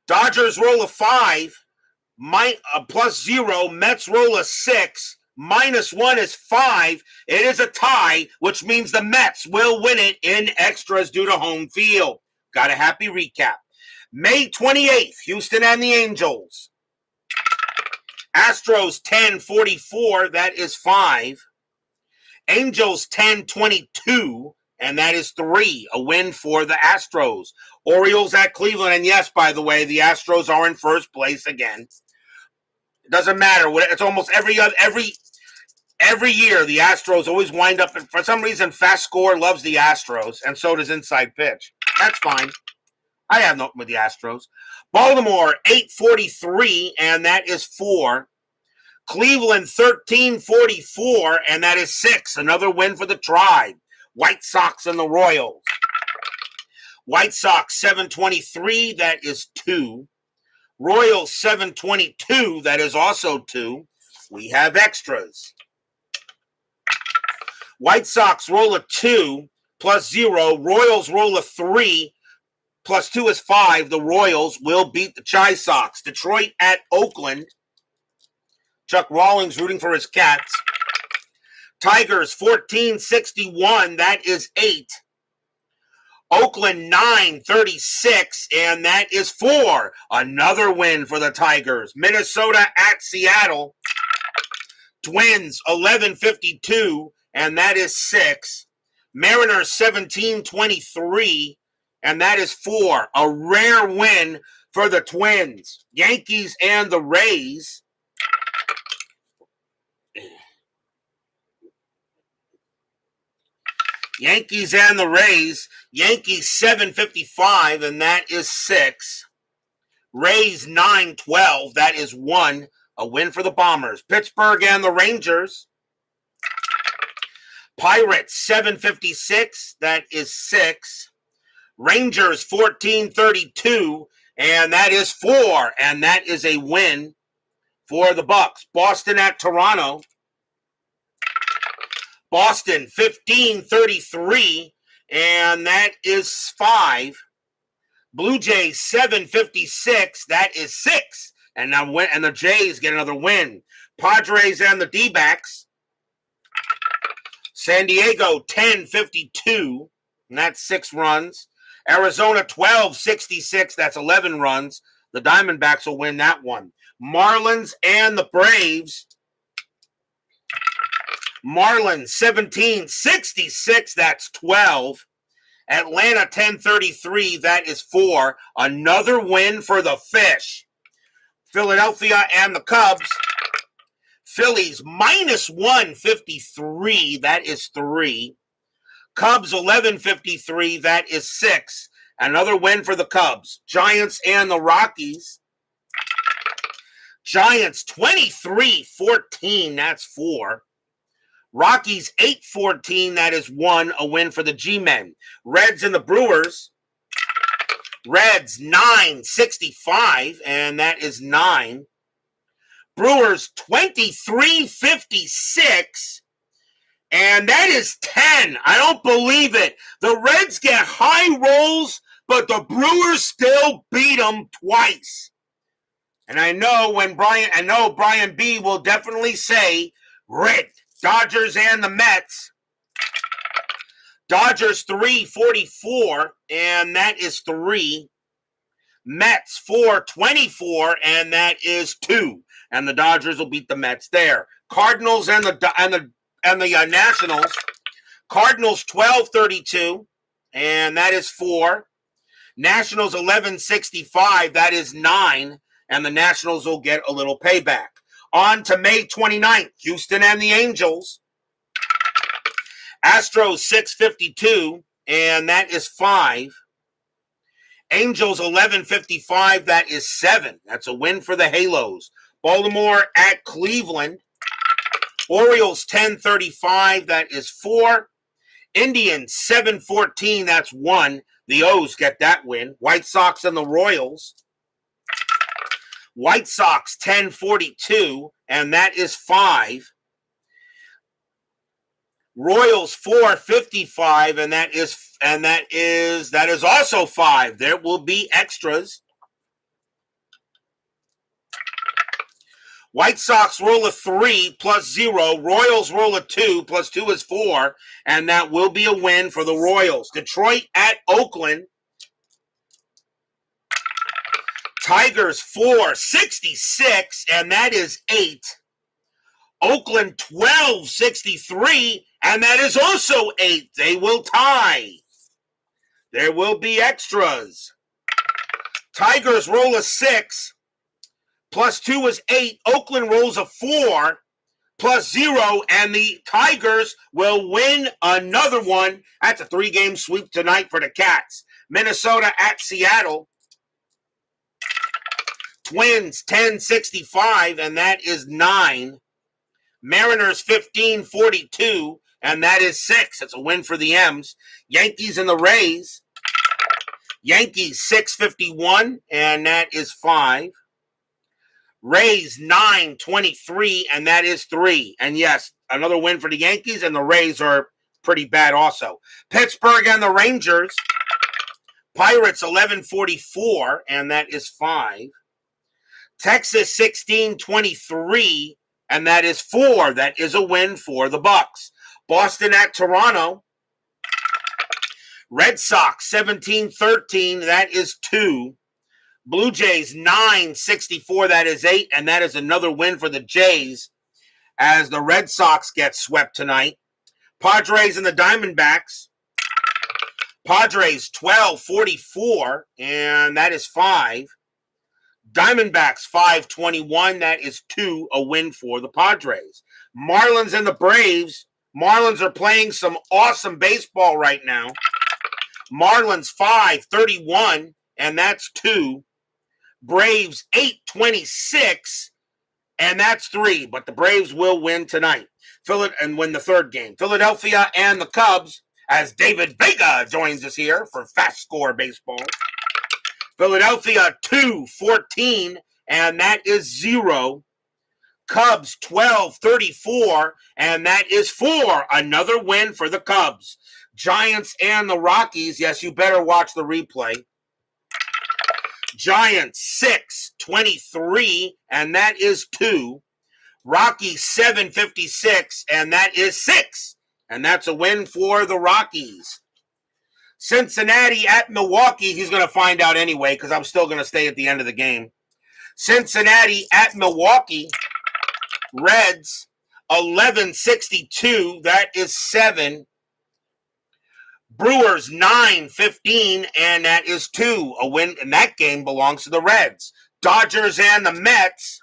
Dodgers roll a 5, plus 0. Mets roll a 6, -1 is 5. It is a tie, which means the Mets will win it in extras due to home field. Got a happy recap. May 28th, Houston and the Angels. Astros 10-44, that is 5. Angels 10-22, and that is 3. A win for the Astros. Orioles at Cleveland, and yes, by the way, the Astros are in first place again. It doesn't matter. It's almost every year the Astros always wind up, and for some reason, FastScore loves the Astros, and so does Inside Pitch. That's fine. I have nothing with the Astros. Baltimore 8-43, and that is 4. Cleveland 13-44, and that is 6. Another win for the Tribe. White Sox and the Royals. White Sox 7-23, that is 2. Royals 7-22, that is also 2. We have extras. White Sox roll a 2, plus 0. Royals roll a 3, plus 2 is 5. The Royals will beat the Chi Sox. Detroit at Oakland. Chuck Rawlings rooting for his Cats. Tigers 14-61, that is 8. Oakland 9-36, and that is 4. Another win for the Tigers. Minnesota at Seattle. Twins 11-52, and that is 6. Mariners 17-23, and that is 4. A rare win for the Twins. Yankees and the Rays. Yankees and the Rays. Yankees 7-55, and that is 6. Rays 9-12, that is 1. A win for the Bombers. Pittsburgh and the Rangers. Pirates 7-56, that is 6. Rangers 14-32, and that is 4. And that is a win for the Bucks. Boston at Toronto. Boston 15-33, and that is 5. Blue Jays 7-56, that is 6. And the Jays get another win. Padres and the D-backs. San Diego 10-52, and that's 6 runs. Arizona 12-66, that's 11 runs. The Diamondbacks will win that one. Marlins and the Braves. Marlins 17-66, that's 12. Atlanta 10-33, that is 4. Another win for the Fish. Philadelphia and the Cubs. Phillies -153, that is 3. Cubs 11-53, that is 6. Another win for the Cubs. Giants and the Rockies. Giants 23-14, that's 4. Rockies 8-14, that is 1. A win for the G-Men. Reds and the Brewers. Reds 9-65, and that is 9. Brewers 23-56, and that is 10. I don't believe it. The Reds get high rolls, but the Brewers still beat them twice. And I know Brian B will definitely say, Red, Dodgers and the Mets. Dodgers 3-44, and that is 3. Mets 4-24, and that is 2. And the Dodgers will beat the Mets there. Cardinals and the Nationals. Cardinals 12-32, and that is 4. Nationals 11-65, that is 9. And the Nationals will get a little payback. On to May 29th, Houston and the Angels. Astros 6-52, and that is 5. Angels 11-55, that is 7. That's a win for the Halos. Baltimore at Cleveland. Orioles 10-35, that is 4. Indians 7-14, that's 1. The O's get that win. White Sox and the Royals. White Sox 10-42, and that is 5. Royals 4-55, and that is also 5. There will be extras. White Sox roll a 3 plus 0. Royals roll a 2 plus 2 is 4. And that will be a win for the Royals. Detroit at Oakland. Tigers 466, and that is 8. Oakland 1263, and that is also 8. They will tie. There will be extras. Tigers roll a 6, plus 2 is 8. Oakland rolls a 4, plus 0, and the Tigers will win another one. That's a 3-game sweep tonight for the Cats. Minnesota at Seattle. Twins 1065, and that is 9. Mariners 1542, and that is 6. It's a win for the M's. Yankees and the Rays. Yankees 651, and that is 5. Rays 923, and that is 3. And yes, another win for the Yankees, and the Rays are pretty bad also. Pittsburgh and the Rangers. Pirates 1144, and that is 5. Texas 1623, and that is 4. That is a win for the Bucks. Boston at Toronto. Red Sox 1713, that is 2. Blue Jays 964, that is 8, and that is another win for the Jays as the Red Sox get swept tonight. Padres and the Diamondbacks. Padres 1244, and that is 5. Diamondbacks 521, that is 2, a win for the Padres. Marlins and the Braves. Marlins are playing some awesome baseball right now. Marlins 531, and that's 2. Braves 826, and that's 3. But the Braves will win tonight and win the third game. Philadelphia and the Cubs, as David Vega joins us here for FastScore Baseball. Philadelphia 214, and that is 0. Cubs 1234, and that is 4. Another win for the Cubs. Giants and the Rockies. Yes, you better watch the replay. Giants 623, and that is 2. Rockies 756, and that is 6. And that's a win for the Rockies. Cincinnati at Milwaukee. He's going to find out anyway because I'm still going to stay at the end of the game. Cincinnati at Milwaukee. Reds 1162. That is 7. Brewers 915, and that is 2. A win, and that game belongs to the Reds. Dodgers and the Mets.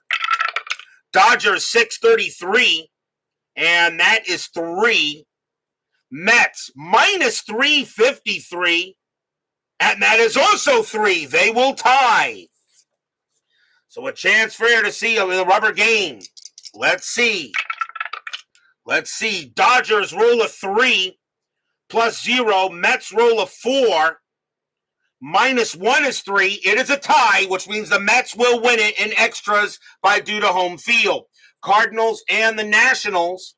Dodgers 633, and that is 3. Mets minus 353, and that is also 3. They will tie. So a chance for you to see the rubber game. Let's see. Dodgers roll a 3 plus 0. Mets roll a 4. Minus 1 is 3. It is a tie, which means the Mets will win it in extras due to home field. Cardinals and the Nationals.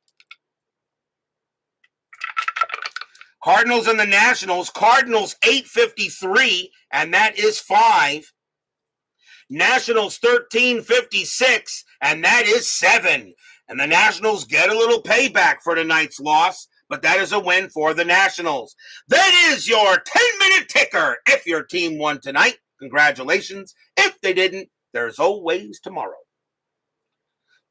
Cardinals 853, and that is 5. Nationals 1356, and that is 7. And the Nationals get a little payback for tonight's loss, but that is a win for the Nationals. That is your 10-minute ticker. If your team won tonight, congratulations. If they didn't, there's always tomorrow.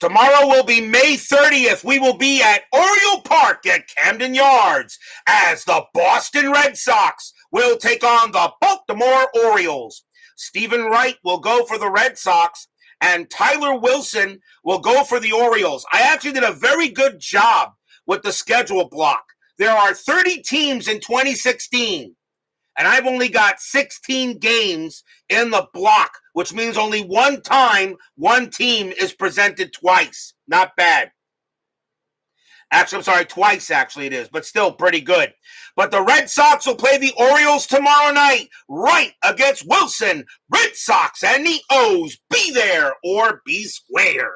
Tomorrow will be May 30th. We will be at Oriole Park at Camden Yards as the Boston Red Sox will take on the Baltimore Orioles. Stephen Wright will go for the Red Sox, and Tyler Wilson will go for the Orioles. I actually did a very good job with the schedule block. There are 30 teams in 2016, and I've only got 16 games in the block, which means only one time one team is presented twice. Not bad. Actually, I'm sorry, twice actually it is, but still pretty good. But the Red Sox will play the Orioles tomorrow night, right against Wilson. Red Sox and the O's, be there or be square.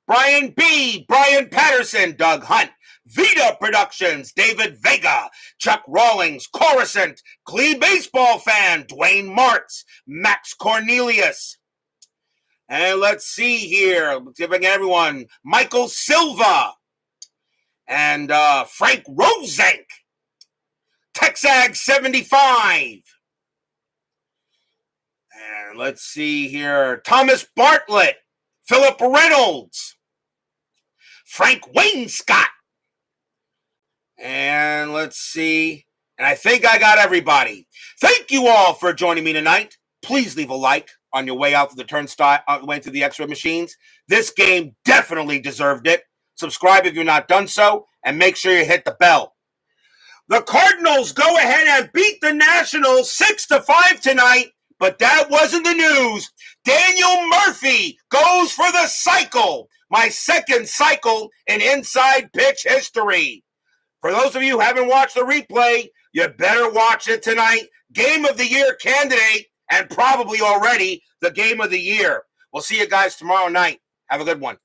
Brian B., Brian Patterson, Doug Hunt, Vita Productions, David Vega, Chuck Rawlings, Coruscant, Clee Baseball Fan, Dwayne Martz, Max Cornelius, And let's see here. Giving everyone Michael Silva and Frank Rosenk. Texag 75. And let's see here. Thomas Bartlett. Philip Reynolds. Frank Wainscott. And let's see. And I think I got everybody. Thank you all for joining me tonight. Please leave a like on your way out to the turnstile, way to the X-ray machines. This game definitely deserved it. Subscribe if you're not done so, and make sure you hit the bell. The Cardinals go ahead and beat the Nationals 6-5 tonight, but that wasn't the news. Daniel Murphy goes for the cycle, my second cycle in inside pitch history. For those of you who haven't watched the replay, you better watch it tonight. Game of the Year candidate, and probably already the Game of the Year. We'll see you guys tomorrow night. Have a good one.